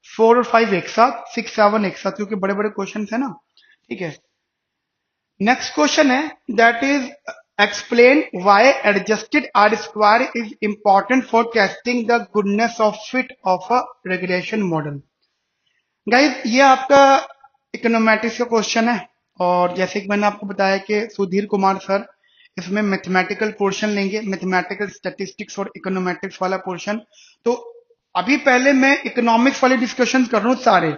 4 और 5 एक साथ, 6 7 एक साथ, क्योंकि बड़े बड़े क्वेश्चन है ना, ठीक है। नेक्स्ट क्वेश्चन है that is explain why adjusted are square is important for testing the goodness of fit of a regulation model. Guys ये आपका इकोनोमेट्रिक्स का क्वेश्चन है, और जैसे कि मैंने आपको बताया कि सुधीर कुमार सर इसमें मैथमेटिकल पोर्शन लेंगे, मैथमेटिकल स्टैटिस्टिक्स और इकोनोमेट्रिक्स वाला पोर्शन। तो अभी पहले मैं इकोनॉमिक्स वाले डिस्कशन कर रहा हूँ सारे,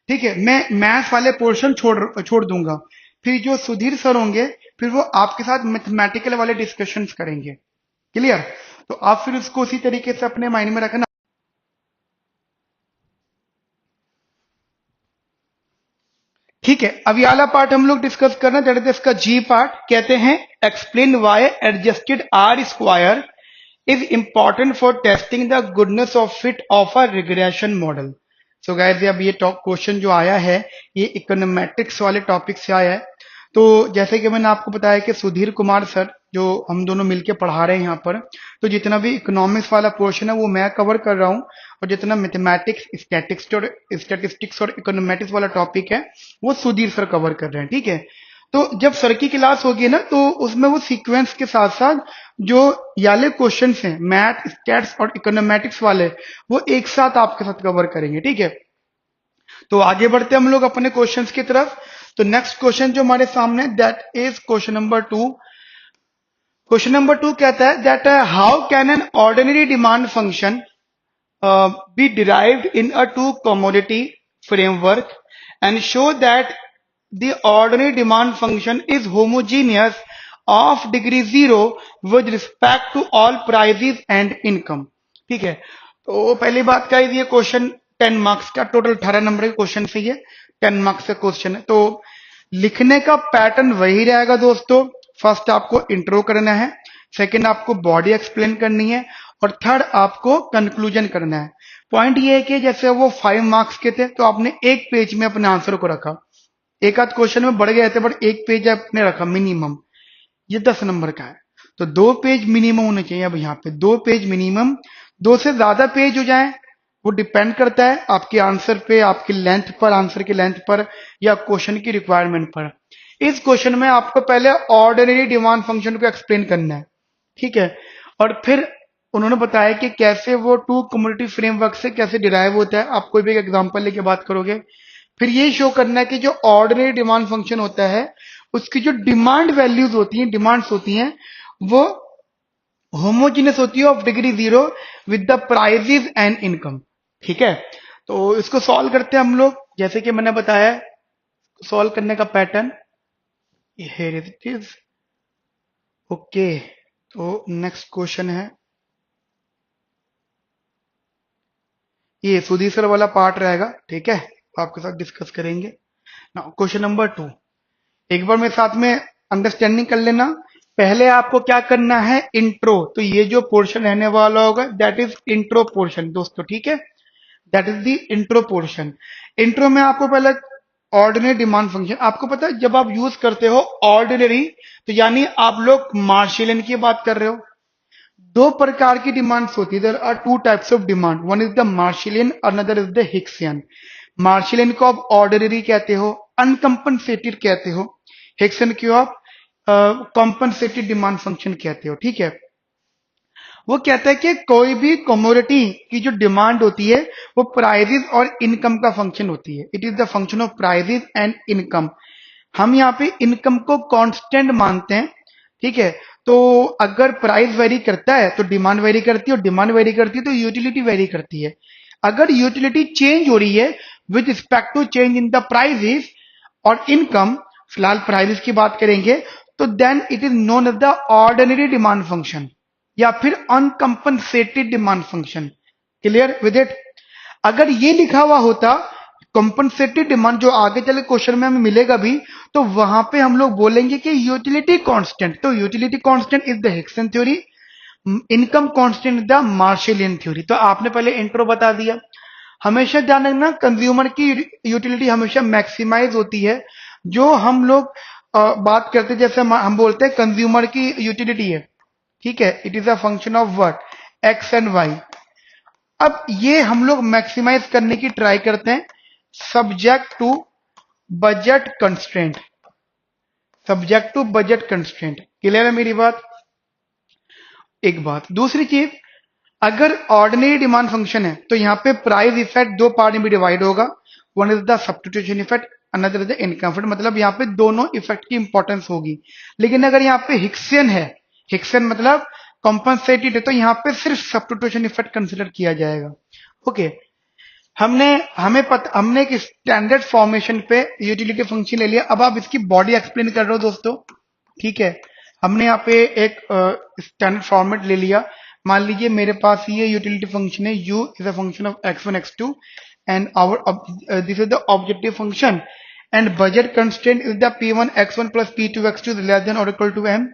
ठीक है, मैं मैथ्स वाले पोर्शन छोड़ दूंगा, फिर जो सुधीर सर होंगे फिर वो आपके साथ मैथमेटिकल वाले डिस्कशन करेंगे, क्लियर। तो आप फिर उसको उसी तरीके से अपने माइंड में रखना, ठीक है। अब ये वाला पार्ट हम लोग डिस्कस करना, दैट इज इसका जी पार्ट, कहते हैं explain why adjusted are square is important for testing the goodness of fit of a regression model. So guys अब ये टॉप क्वेश्चन जो आया है ये इकोनोमेट्रिक्स वाले टॉपिक से आया है। तो जैसे कि मैंने आपको बताया कि सुधीर कुमार सर जो हम दोनों मिलके पढ़ा रहे हैं यहाँ पर, तो जितना भी इकोनॉमिक्स वाला पोर्शन है वो मैं कवर कर रहा हूँ, और जितना मैथमेटिक्स स्टैटिस्टिक्स और इकोनोमेट्रिक्स वाला टॉपिक है वो सुधीर सर कवर कर रहे हैं, ठीक है। तो जब सर की क्लास होगी ना तो उसमें वो सीक्वेंस के साथ साथ जो याले क्वेश्चन हैं मैथ स्टैट्स और इकोनोमेट्रिक्स वाले वो एक साथ आपके साथ कवर करेंगे, ठीक है। तो आगे बढ़ते हम लोग अपने क्वेश्चंस की तरफ। तो नेक्स्ट क्वेश्चन जो हमारे सामने that is question number 2। Question number 2 कहता है that how can an ordinary demand function be derived in a two commodity framework and show that the ordinary demand function is homogeneous of degree 0 with respect to all prices and income, ठीक है। तो पहली बात का ये question 10 marks का, total 18 number के question से ये 10 मार्क्स का क्वेश्चन है। तो लिखने का पैटर्न वही रहेगा दोस्तों, फर्स्ट आपको इंट्रो करना है, सेकंड आपको बॉडी एक्सप्लेन करनी है, और थर्ड आपको कंक्लूजन करना है। पॉइंट ये है कि जैसे वो 5 मार्क्स के थे तो आपने एक पेज में अपने आंसर को रखा, एक आध क्वेश्चन में बढ़ गए थे बट एक पेज आपने रखा मिनिमम, ये 10 नंबर का है। तो 2 पेज मिनिमम होने चाहिए। अब यहाँ पे 2 पेज मिनिमम, 2 से ज्यादा पेज हो जाए वो डिपेंड करता है आपके आंसर पे, आपकी लेंथ पर, आंसर की लेंथ पर, या क्वेश्चन की रिक्वायरमेंट पर। इस क्वेश्चन में आपको पहले ऑर्डिनरी डिमांड फंक्शन को एक्सप्लेन करना है, ठीक है, और फिर उन्होंने बताया कि कैसे वो टू कम्युनिटी फ्रेमवर्क से कैसे डिराइव होता है। आप कोई भी एग्जांपल लेके बात करोगे, फिर ये शो करना है कि जो ऑर्डिनरी डिमांड फंक्शन होता है उसकी जो डिमांड वैल्यूज होती हैं, डिमांड्स होती हैं, वो होमोजीनियस होती है of degree 0 with the prices and income. ठीक है, तो इसको सॉल्व करते हैं हम लोग, जैसे कि मैंने बताया सॉल्व करने का pattern here it is. Okay, तो नेक्स्ट क्वेश्चन है ये सुधीर सर वाला पार्ट रहेगा, ठीक है, आपके साथ डिस्कस करेंगे। नाउ क्वेश्चन नंबर 2, एक बार मेरे साथ में अंडरस्टैंडिंग कर लेना। पहले आपको क्या करना है, इंट्रो, तो ये जो पोर्शन रहने वाला होगा दैट इज इंट्रो पोर्शन दोस्तों, ठीक है, that is the intro portion. Intro में आपको पहले ऑर्डिनरी डिमांड फंक्शन, आपको पता है जब आप यूज करते हो ऑर्डिनरी तो यानी आप लोग मार्शलियन की बात कर रहे हो। दो प्रकार की डिमांड्स होती है, there are two types of demand, one is the Marshallian, another is the Hicksian. Marshallian को आप ऑर्डिनरी कहते हो, अनकंपनसेटेड कहते हो, हिक्सियन को आप कॉम्पनसेटेड डिमांड फंक्शन कहते हो, ठीक है। वो कहता है कि कोई भी कमोडिटी की जो डिमांड होती है वो प्राइजेस और इनकम का फंक्शन होती है, it is the function of prices and income. हम यहाँ पे इनकम को कांस्टेंट मानते हैं, ठीक है, तो अगर प्राइस वेरी करता है तो डिमांड वेरी करती है, और डिमांड वेरी करती है तो यूटिलिटी वेरी करती है। अगर यूटिलिटी चेंज हो रही है with respect to change in the prices और इनकम, फिलहाल प्राइजेस की बात करेंगे, तो then it is known as the ordinary demand function या फिर uncompensated demand function. Clear with it? अगर ये लिखा हुआ होता कंपनसेटेड डिमांड, जो आगे चले क्वेश्चन में हमें मिलेगा भी, तो वहां पे हम लोग बोलेंगे कि यूटिलिटी कांस्टेंट, तो utility constant is the Hicksian theory, income constant is the Marshallian theory. तो आपने पहले इंट्रो बता दिया। हमेशा ध्यान रखना कंज्यूमर की यूटिलिटी हमेशा मैक्सिमाइज होती है। जो हम लोग बात करते, जैसे हम बोलते हैं कंज्यूमर की यूटिलिटी है, ठीक है, it is a function of what, X and Y. अब ये हम लोग मैक्सिमाइज करने की ट्राई करते हैं subject to budget constraint, subject to budget constraint. Clear है मेरी बात? एक बात, दूसरी चीज, अगर ऑर्डिनरी डिमांड फंक्शन है तो यहाँ पे प्राइस इफेक्ट दो पार्ट में डिवाइड होगा, one is the substitution effect, another is the income effect, मतलब यहाँ पे दोनों इफेक्ट की इंपॉर्टेंस होगी। लेकिन अगर यहाँ पे हिक्सियन है, हिक्सियन मतलब कॉम्पनसेटेड है, तो यहाँ पे सिर्फ सब्स्टिट्यूशन इफेक्ट कंसिडर किया जाएगा। ओके, हमने एक स्टैंडर्ड फॉर्मेशन पे यूटिलिटी फंक्शन ले लिया, अब आप इसकी बॉडी एक्सप्लेन कर रहे हो दोस्तों, ठीक है। हमने यहाँ पे एक स्टैंडर्ड फॉर्मेट ले लिया। मान लीजिए मेरे पास ये यूटिलिटी फंक्शन है, u is a function of x1 x2 and our this is the objective function and budget constraint is the p1 x1 plus p2 x2 is less than or equal to m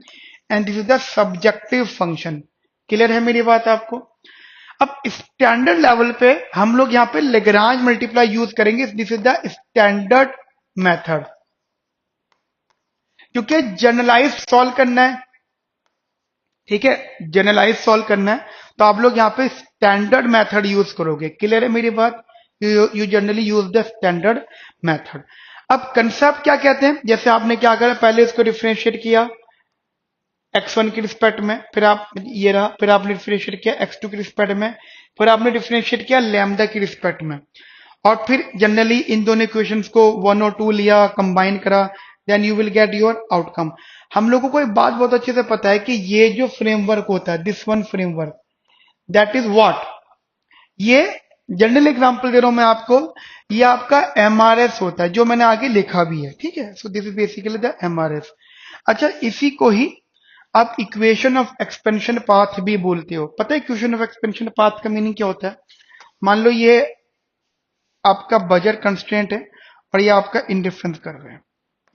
and this is the subjective function. Clear है मेरी बात आपको? अब standard level पे हम लोग यहाँ पे लेग्रांज मल्टीप्लाई यूज करेंगे, this is the standard method, क्योंकि जनरलाइज सॉल्व करना है, ठीक है, जनरलाइज सॉल्व करना है, तो आप लोग यहाँ पे स्टैंडर्ड मेथड यूज करोगे। क्लियर है मेरी बात? You generally use the standard method. अब कंसेप्ट क्या कहते हैं, जैसे आपने क्या करा, पहले इसको डिफरेंशिएट किया x1 के रिस्पेक्ट में, फिर आप ये रहा, फिर आपने डिफरेंशिएट किया x2 के रिस्पेक्ट में, फिर आपने डिफरेंशिएट किया लैम्डा के रिस्पेक्ट में, और फिर जनरली इन दोनों इक्वेशंस को 1 और 2 लिया, कंबाइन करा, then you will get your outcome. हम लोगों को एक बात बहुत अच्छे से पता है कि ये जो फ्रेमवर्क होता है, this one framework, that is what, ये जनरल एग्जांपल दे रहा हूं मैं आपको, ये आपका एमआरएस होता है, जो मैंने आगे लिखा भी है, ठीक है। सो this is basically the MRS. अच्छा, इसी को ही आप इक्वेशन ऑफ एक्सपेंशन पाथ भी बोलते हो। पता है इक्वेशन ऑफ एक्सपेंशन पाथ का मीनिंग क्या होता है? मान लो ये आपका बजट कंस्ट्रेंट है और ये आपका इंडिफरेंस कर्व है,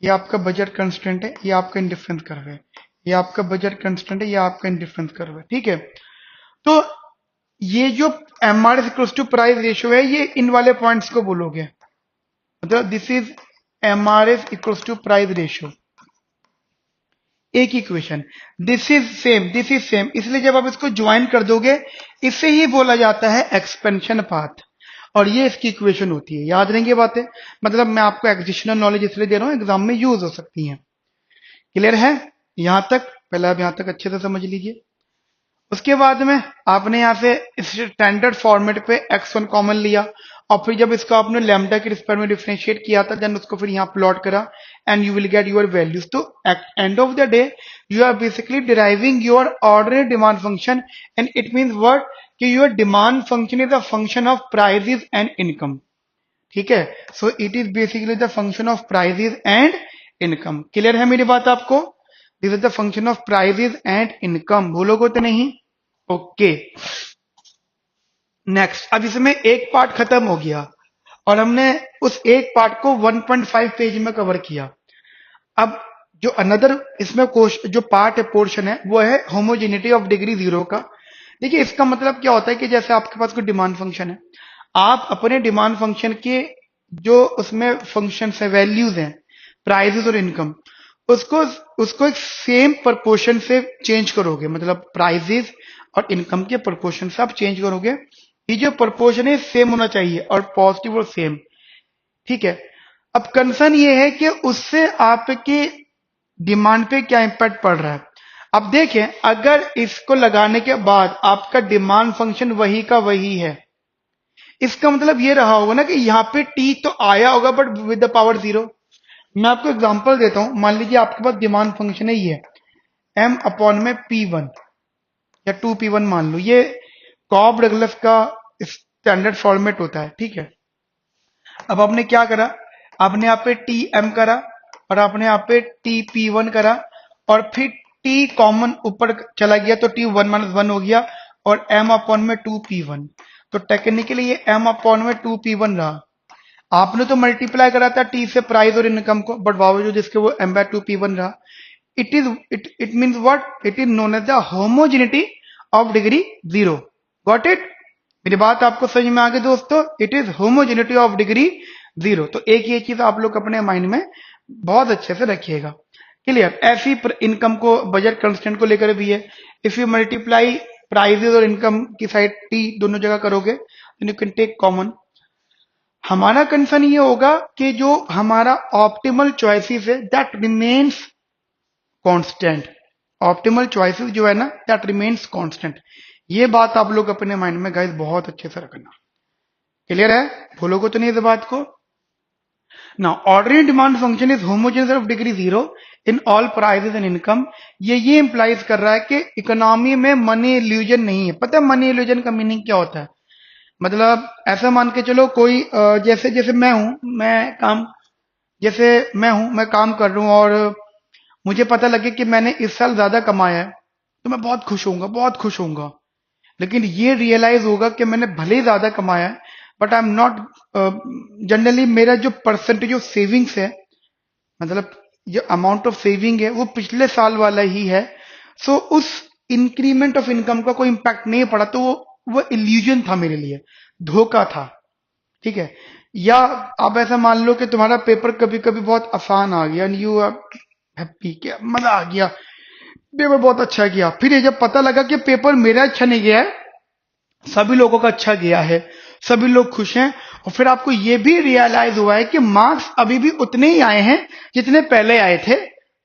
ये आपका बजट कंस्ट्रेंट है, ये आपका इंडिफरेंस कर्व है, ये आपका बजट कंस्ट्रेंट है, ये आपका इंडिफरेंस कर्व है, ठीक है। तो ये जो MRS equals to price ratio है, ये इन वाले पॉइंट्स को बोलोगे, मतलब this is MRS equals to price ratio, एक equation, this is same, this is same, इसलिए जब आप इसको ज्वाइन कर दोगे इसे ही बोला जाता है एक्सपेंशन पाथ। और ये इसकी इक्वेशन होती है। याद रहेंगी बातें, मतलब मैं आपको एडिशनल नॉलेज इसलिए दे रहा हूँ, एग्जाम में यूज हो सकती हैं। क्लियर है यहां तक? पहले आप यहां तक अच्छे से समझ लीजिए। उसके बाद में आपने यहाँ से स्टैंडर्ड फॉर्मेट पे x1 कॉमन लिया, और फिर जब इसको आपने लैम्डा के रिस्पेक्ट में डिफरेंशिएट किया था, देन उसको फिर यहाँ प्लॉट करा, and you will get your values. तो at end of the day you are basically deriving your ordinary demand function, and it means what, कि your demand function is a function of prices and income. ठीक है, so it is basically the function of prices and income. Clear है मेरी बात आपको? This is the function of prices and income, भूलोगे तो नहीं? Okay, next. अब इसमें एक पार्ट खत्म हो गया और हमने उस एक पार्ट को 1.5 पेज में कवर किया। अब जो अनदर इसमें जो पार्ट है, पोर्शन है, वो है होमोजेनिटी ऑफ डिग्री जीरो का। देखिए इसका मतलब क्या होता है कि जैसे आपके पास कोई डिमांड फंक्शन है, आप अपने डिमांड फंक्शन के जो उसमें फंक्शन है, वैल्यूज हैं, प्राइजेस और इनकम, उसको उसको एक सेम प्रपोर्शन से चेंज करोगे। मतलब प्राइजेस और इनकम के प्रपोर्शन से आप चेंज करोगे। ये जो प्रपोर्शन है सेम होना चाहिए, और पॉजिटिव और सेम। ठीक है, अब कंसर्न ये है कि उससे आपके डिमांड पे क्या इंपैक्ट पड़ रहा है। अब देखें, अगर इसको लगाने के बाद आपका डिमांड फंक्शन वही का वही है, इसका मतलब ये रहा होगा ना कि यहाँ पे टी तो आया होगा but with the power zero. मैं आपको एग्जांपल देता हूं। मान लीजिए आपके पास डिमांड फंक्शन है ये m अपॉन में p1 या 2p1 मान लो, ये कॉब डगलस का स्टैंडर्ड फॉर्मेट होता है। ठीक है, अब आपने क्या करा, आपने यहाँ पे tm करा और आपने यहाँ पे tp1 करा, और फिर t कॉमन ऊपर चला गया तो t1 माइनस 1 हो गया, और m अपॉन में 2p1। तो टेक्निकली ये m अपॉन में 2p1 रहा। आपने तो मल्टीप्लाई करा था टी से प्राइस और इनकम को, बट बावजूद इसके वो m बाय 2p1 रहा। It means what, it is known as the homogeneity of degree zero. Got it? मेरी बात आपको समझ में आ गई दोस्तों? It is homogeneity of degree zero. तो एक ये चीज आप लोग अपने माइंड में बहुत अच्छे से रखिएगा। क्लियर? ऐसी इनकम को बजट कंस्टेंट को लेकर भी है। इफ यू मल्टीप्लाई प्राइजेस और इनकम की साइड टी दोनों जगह करोगे, then you can take common. हमारा कंसर्न ये होगा कि जो हमारा ऑप्टिमल चॉइसेस है that remains constant. Optimal choices जो है ना, दैट रिमेन्स कांस्टेंट। ये बात आप लोग अपने माइंड में गाइस बहुत अच्छे से रखना। क्लियर है? भूलोगे तो नहीं इस बात को? Now ordinary demand function is homogeneous of degree zero in all prices and income. ये इंप्लाइज कर रहा है कि इकोनॉमी में मनी इल्यूजन नहीं है। पता है मनी इल्यूजन का मीनिंग क्या होता है? मतलब ऐसा मान के चलो, कोई जैसे जैसे मैं हूं, मैं काम कर रहा हूं, और मुझे पता लगे कि मैंने इस साल ज्यादा कमाया है, तो मैं बहुत खुश होऊंगा, बहुत खुश होऊंगा। लेकिन ये रियलाइज होगा कि मैंने भले ही ज्यादा कमाया है, but I am not, generally मेरा जो परसेंटेज ऑफ सेविंग्स है, मतलब जो अमाउंट ऑफ सेविंग है, वो पिछले साल वाला ही है। सो उस इंक्रीमेंट ऑफ इनकम का कोई इंपैक्ट नहीं पड़ा, तो वो इल्यूजन था मेरे लिए, धोखा था। ठीक है? या आप ऐसा मान लो कि तुम्हारा पेपर कभी कभी बहुत आसान आ गया, यू आर हैप्पी, क्या मजा आ गया, पेपर बहुत अच्छा गया। फिर ये जब पता लगा कि पेपर मेरा अच्छा नहीं गया है, सभी लोगों का अच्छा गया है, सभी लोग खुश हैं, और फिर आपको ये भी रियलाइज हुआ है कि मार्क्स अभी भी उतने ही आए हैं जितने पहले आए थे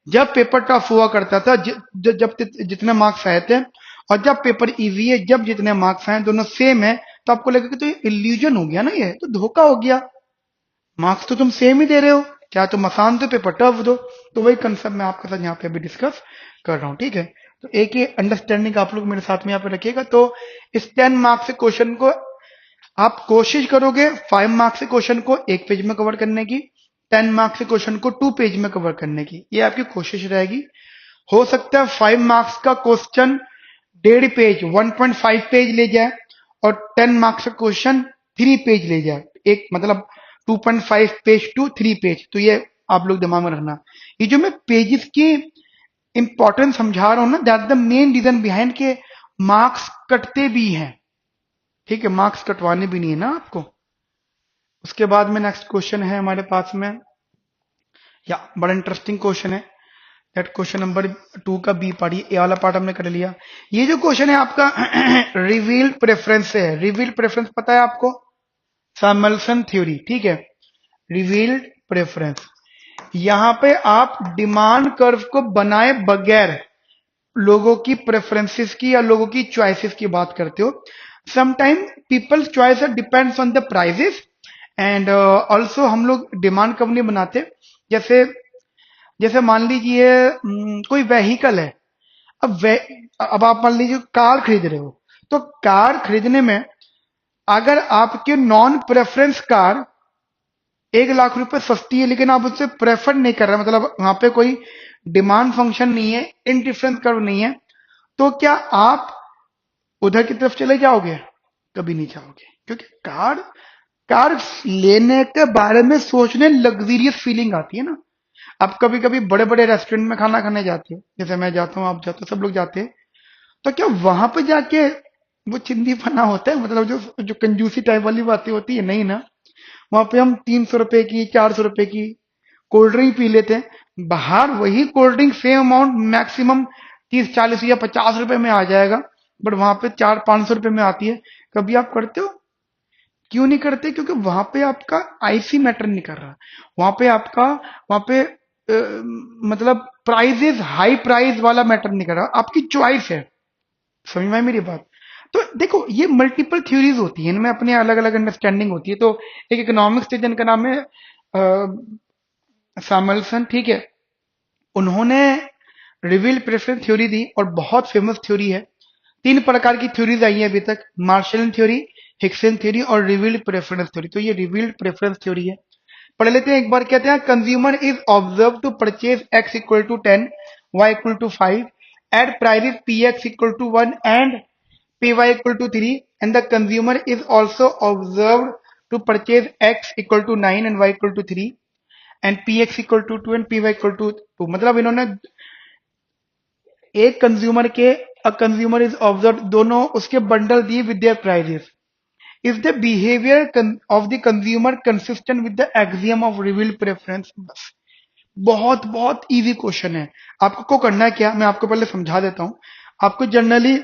जब पेपर टफ हुआ करता था, जब जितने मार्क्स आए थे, और जब पेपर इजी है जब जितने मार्क्स आए दोनों सेम है, तो आपको लगेगा कि तो ये इल्यूजन हो गया ना, ये तो धोखा हो गया, मार्क्स तो तुम सेम ही दे रहे हो, क्या तुम आसान दो पेपर टफ दो। तो वही कंसेप्ट मैं आपके साथ यहाँ पे अभी डिस्कस कर रहा हूँ। ठीक है, तो एक ही अंडरस्टैंडिंग आप लोग मेरे साथ में यहाँ पे रखिएगा। तो इस 10 मार्क्स के क्वेश्चन को आप कोशिश करोगे 5 मार्क्स के क्वेश्चन को एक पेज में कवर करने की, 10 मार्क्स के क्वेश्चन को 2 पेज में कवर करने की, ये आपकी कोशिश रहेगी। हो सकता है 5 मार्क्स का क्वेश्चन 1.5 पेज 1.5 पेज ले जाए, और 10 मार्क्स का क्वेश्चन 3 पेज ले जाए, एक मतलब 2.5 पेज टू 3 पेज। तो ये आप लोग दिमाग में रखना। ये जो मैं पेजेस की इंपॉर्टेंस समझा रहा हूं ना, that the main reason behind के मार्क्स कटते भी हैं। ठीक है, मार्क्स कटवाने भी नहीं है ना आपको। उसके बाद में नेक्स्ट क्वेश्चन है हमारे पास में, या बड़ा इंटरेस्टिंग क्वेश्चन है, दैट क्वेश्चन नंबर 2 का बी पार्ट, ये वाला पार्ट हमने कर लिया। ये जो क्वेश्चन है आपका रिवील्ड प्रेफरेंस से है। रिवील्ड प्रेफरेंस पता है आपको? सैमुअल्सन थ्योरी, ठीक है, रिवील्ड प्रेफरेंस। यहां पे आप डिमांड कर्व को बनाए बगैर लोगों की प्रेफरेंसेस की या लोगों की चॉइसेस की बात करते हो। Sometime people's choice depends on the prices and also हम लोग डिमांड कब नहीं बनाते। जैसे जैसे मान लीजिए कोई व्हीकल है। अब वे अब आप मान लीजिए कार खरीद रहे हो, तो कार खरीदने में अगर आपके नॉन प्रेफरेंस कार 1 लाख रुपए सस्ती है लेकिन आप उससे प्रेफर नहीं कर रहे, मतलब वहां पे कोई डिमांड फंक्शन नहीं है, इंडिफरेंस कर्व नहीं है, तो क्या आप उधर की तरफ चले जाओगे? कभी नहीं जाओगे, क्योंकि कार कार लेने के बारे में सोचने लग्जरियस फीलिंग आती है ना। आप कभी कभी बड़े बड़े रेस्टोरेंट में खाना खाने जाते हो, जैसे मैं जाता हूँ, आप जाते हो, सब लोग जाते हैं, तो क्या वहां पे जाके वो चिंदी फना होता है, मतलब जो जो कंजूसी टाइप वाली बातें होती है, नहीं ना। वहां पे हम 300 रुपए की, 400 रुपए की कोल्ड ड्रिंक पी लेते हैं। बाहर वही cold drink same amount maximum 30, 40 या 50 रुपए में आ जाएगा, बट वहां पे 400, 500 रुपए में आती है। कभी आप करते हो? क्यों नहीं करते? क्योंकि वहां पे आपका आईसी मैटर नहीं कर रहा। वहां पे आपका वहां पे मतलब प्राइजेस, हाई प्राइस वाला मैटर नहीं कर रहा, आपकी चॉइस है। समझ में आई मेरी बात? तो देखो, ये मल्टीपल थ्योरीज होती है, इनमें अपनी अलग अलग अंडरस्टैंडिंग होती है। तो एक इकोनॉमिक्स थे जिनका नाम है सैमुअल्सन, ठीक है, उन्होंने रिवील्ड प्रेफरेंस थ्योरी दी और बहुत फेमस थ्योरी है। 3 प्रकार की थ्योरीज आई है अभी तक, मार्शल थ्योरी, हिक्सन थ्योरी और रिवील्ड प्रेफरेंस थ्योरी। तो ये रिवील्ड प्रेफरेंस थ्योरी है, पढ़ लेते हैं एक बार। कहते हैं consumer is observe to purchase x equal to 10, y equal to 5 at price px equal to 1 and py equal to 3, and the consumer is also observed to purchase x equal to 9 and y equal to 3 and px equal to 2 and py equal to 2। मतलब इन्होंने एक consumer के, अ consumer is observe, दोनों उसके bundle दिए with their prices. Is the behaviour of the consumer consistent with the axiom of revealed preference? बस, बहुत बहुत इजी क्वेश्चन है। आपको करना है क्या, मैं आपको पहले समझा देता हूं। आपको जनरली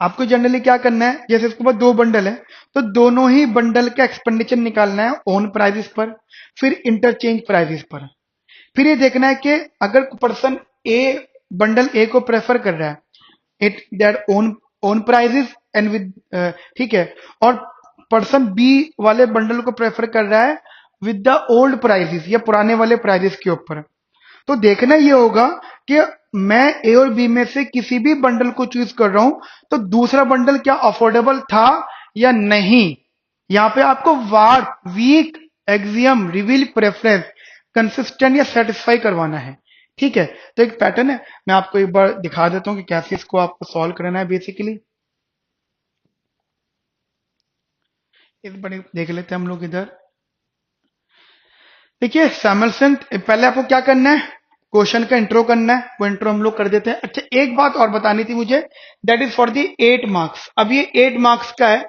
आपको जनरली क्या करना है, जैसे इसके पास 2 बंडल है, तो दोनों ही बंडल का एक्सपेंडिचर निकालना है ओन प्राइजेस पर, फिर इंटरचेंज प्राइजेस पर। फिर ये देखना है कि अगर पर्सन ए बंडल ए को प्रेफर कर रहा है, it that own own prices and with, ठीक है, और पर्सन बी वाले बंडल को प्रेफर कर रहा है विद द ओल्ड प्राइजेस या पुराने वाले प्राइजेस के ऊपर। तो देखना ये होगा कि मैं ए और बी में से किसी भी बंडल को चूज कर रहा हूं, तो दूसरा बंडल क्या अफोर्डेबल था या नहीं। यहां पे आपको वार, weak, axiom, reveal preference, consistent या सेटिस्फाई करवाना है, ठीक है। तो एक पैटर्न है, मैं आपको एक बार दिखा देता हूं कि कैसे इसको आपको सॉल्व करना है। बेसिकली इस बार देख लेते हैं हम लोग इधर। देखिए सैमुअल्सन, पहले आपको क्या करना है, क्वेश्चन का इंट्रो करना है, वो इंट्रो हम लोग कर देते हैं। अच्छा, एक बात और बतानी थी मुझे, that is for the 8 marks. अब ये 8 मार्क्स का है,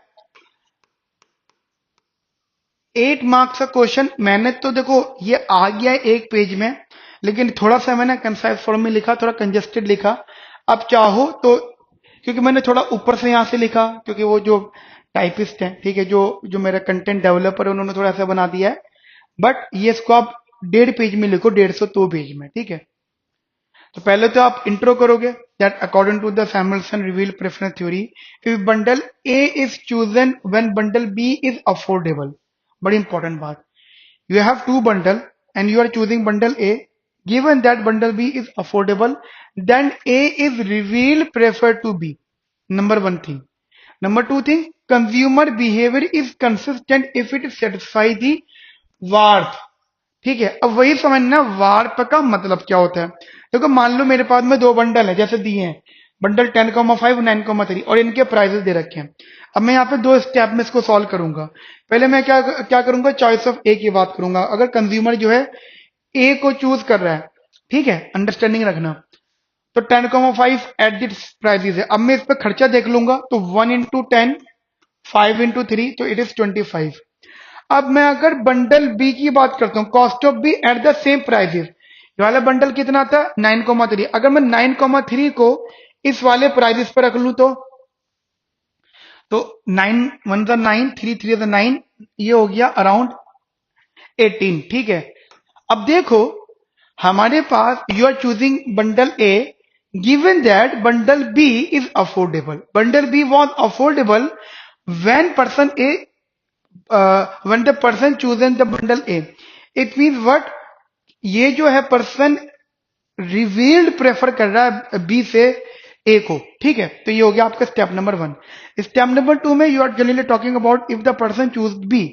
8 मार्क्स का क्वेश्चन। मैंने तो देखो ये आ गया है एक पेज में, लेकिन थोड़ा सा मैंने कंसाइज फॉर्म में लिखा, थोड़ा कंजेस्टेड लिखा। अब चाहो तो, क्योंकि मैंने थोड़ा ऊपर से यहां से लिखा, क्योंकि वो जो टाइपिस्ट है, ठीक है, जो जो मेरा कंटेंट डेवलपर है, उन्होंने थोड़ा सा बना दिया है। बट ये इसको आप 1.5 पेज में लिखो, 150 पेज में, ठीक है। तो पहले तो आप इंट्रो करोगे, that according to the Samuelson reveal preference theory, if bundle A is chosen when bundle B is affordable. बड़ी इंपॉर्टेंट बात, you have 2 bundle and you are choosing bundle A, given that bundle B is affordable, then A is revealed preferred to B, number one thing. Number two thing, consumer behavior is consistent if it satisfy the worth। ठीक है, अब वही समझना warp का मतलब क्या होता है। देखो मान लो मेरे पास में 2 बंडल है, जैसे दिए हैं, बंडल 10,5, 9,3, और इनके प्राइजेस दे रखे हैं। अब मैं यहाँ पे 2 स्टेप में इसको सॉल्व करूंगा। पहले मैं क्या क्या करूंगा, चॉइस ऑफ ए की बात करूंगा। अगर कंज्यूमर जो है ए को चूज कर रहा है, ठीक है, अंडरस्टैंडिंग रखना, तो 10,5 एट दिस प्राइजेस है। अब मैं इस पर खर्चा देख लूंगा, तो 1 into 10, 5 into 3, तो इट इज 25। अब मैं अगर बंडल बी की बात करता हूं, cost of B at the same prices, ये वाला बंडल कितना था, 9,3। अगर मैं 9,3 को इस वाले प्राइजेस पर रख लूं, तो 9 1 9 3 3 9, ये हो गया अराउंड 18। ठीक है, अब देखो हमारे पास you are choosing bundle A, given that bundle B is affordable. Bundle B was affordable when person A when the person chosen the bundle A, it means what, ये जो है पर्सन रिवील्ड प्रेफर कर रहा है B से ए को। ठीक है, तो ये हो गया आपका स्टेप नंबर 1। स्टेप नंबर 2 में you are generally talking about if the person choose B.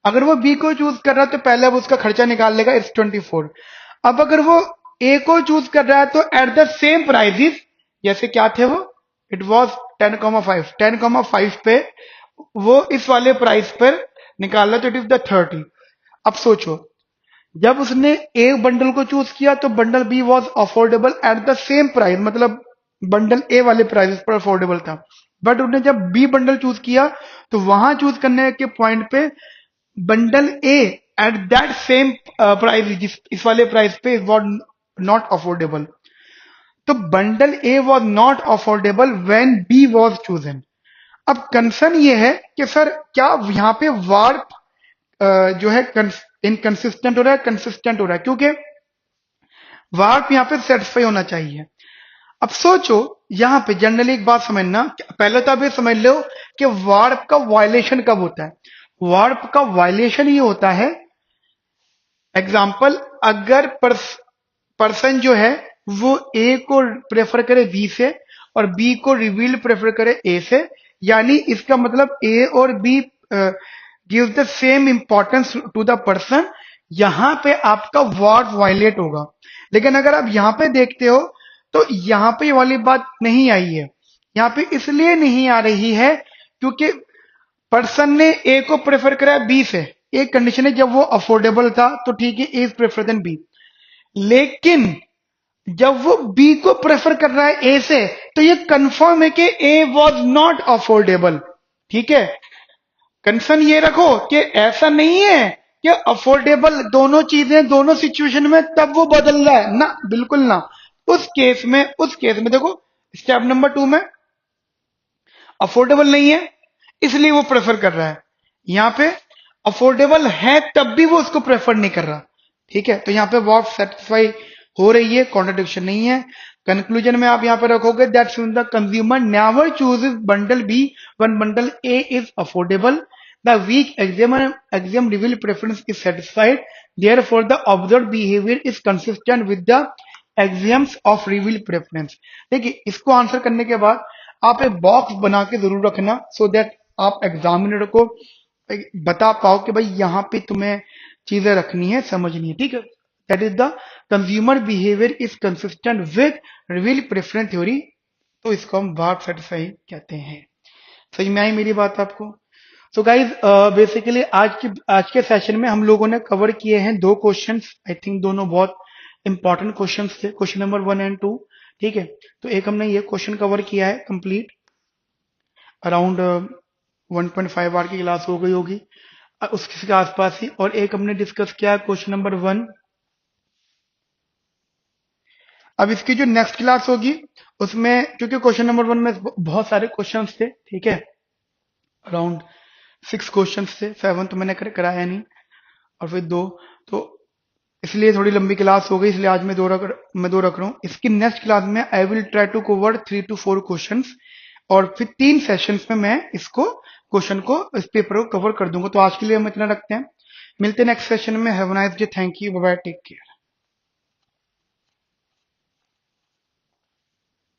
अगर वो बी को चूज कर रहा है तो पहले वो उसका खर्चा निकाल लेगा, इट्स 24। अब अगर वो ए को चूज कर रहा है तो एट द सेम प्राइजेस, जैसे क्या थे वो, इट वॉज 10,5 10,5 पे वो इस वाले प्राइस पर निकाला, तो इट इज द 30। अब सोचो जब उसने ए बंडल को चूज किया तो bundle B was affordable at the same price, मतलब बंडल ए वाले प्राइस पर अफोर्डेबल था। बट उसने जब बी बंडल चूज किया तो वहां चूज करने के पॉइंट पे bundle A at that same price, इस वाले प्राइस पे वॉज नॉट अफोर्डेबल। तो bundle A was not affordable when B was chosen. अब कंसर्न ये है कि सर क्या यहाँ पे वार्प जो है इनकंसिस्टेंट हो रहा है, कंसिस्टेंट हो रहा है, क्योंकि वार्प यहाँ पे सेटिस्फाई होना चाहिए। अब सोचो यहाँ पे जनरली एक बात समझना, पहले तो आप ये समझ लो कि वार्प का वायलेशन कब होता है। वार्प का वायलेशन ये होता है, एग्जाम्पल अगर पर्सन जो है वो ए को प्रेफर करे बी से और बी को रिवील प्रेफर करे ए से, यानी इसका मतलब ए और B give the same importance to the person, यहां पे आपका वार्प वायलेट होगा। लेकिन अगर आप यहां पे देखते हो तो यहां पे वाली बात नहीं आई है। यहां पे इसलिए नहीं आ रही है क्योंकि पर्सन ने ए को प्रेफर करा बी से, एक कंडीशन है जब वो अफोर्डेबल था तो ठीक है, ए इज प्रेफर देन बी। लेकिन जब वो बी को प्रेफर कर रहा है ए से तो ये कंफर्म है कि ए वॉज नॉट अफोर्डेबल। ठीक है, कंसर्न ये रखो कि ऐसा नहीं है कि अफोर्डेबल दोनों चीजें दोनों सिचुएशन में तब वो बदल रहा है ना, बिल्कुल ना। उस केस में देखो स्टेप नंबर 2 में अफोर्डेबल नहीं है इसलिए वो प्रेफर कर रहा है, यहां पे अफोर्डेबल है तब भी वो उसको प्रेफर नहीं कर रहा। ठीक है, तो यहाँ पे वर्ब सेटिस्फाई हो रही है, कॉन्ट्रडिक्शन नहीं है। कंक्लूजन में आप यहाँ पे रखोगे that the consumer never chooses bundle B when bundle A is affordable, the weak axiom reveal preference is satisfied, therefore the observed behaviour is consistent with the axioms of reveal preference. देखिए इसको answer करने के बाद आप एक box बना के जरूर रखना, सो दैट आप एग्जामिनर को बता पाओ कि भाई यहाँ पे तुम्हें चीजें रखनी है, समझनी है। ठीक है, that is the consumer behaviour is consistent with reveal preference theory, तो इसको हम वर्ब सेटिस्फाई कहते हैं। समझ में आई मेरी बात आपको? सो गाइज बेसिकली आज के सेशन में हम लोगों ने कवर किए हैं 2 क्वेश्चंस। आई थिंक दोनों बहुत इंपॉर्टेंट क्वेश्चंस थे, क्वेश्चन नंबर 1 एंड 2। ठीक है, तो एक हमने ये क्वेश्चन कवर किया है कंप्लीट, अराउंड 1.5 आवर की क्लास हो गई होगी उसके आसपास ही, और एक हमने डिस्कस किया क्वेश्चन नंबर 1। अब इसकी जो नेक्स्ट क्लास होगी उसमें, क्योंकि क्वेश्चन नंबर 1 में बहुत सारे क्वेश्चंस थे, ठीक है, अराउंड 6 क्वेश्चंस थे, 7 तो मैंने कराया नहीं, और फिर 2, तो इसलिए थोड़ी लंबी क्लास हो गई, इसलिए आज मैं 2 रख रहा हूँ। इसकी नेक्स्ट क्लास में I will try to cover 3 to 4 questions, और फिर 3 सेशंस में मैं इसको क्वेश्चन को इस पेपर को कवर कर दूंगा। तो आज के लिए हम इतना रखते हैं, मिलते हैं नेक्स्ट सेशन में। Have a nice day, thank you, bye bye, take care.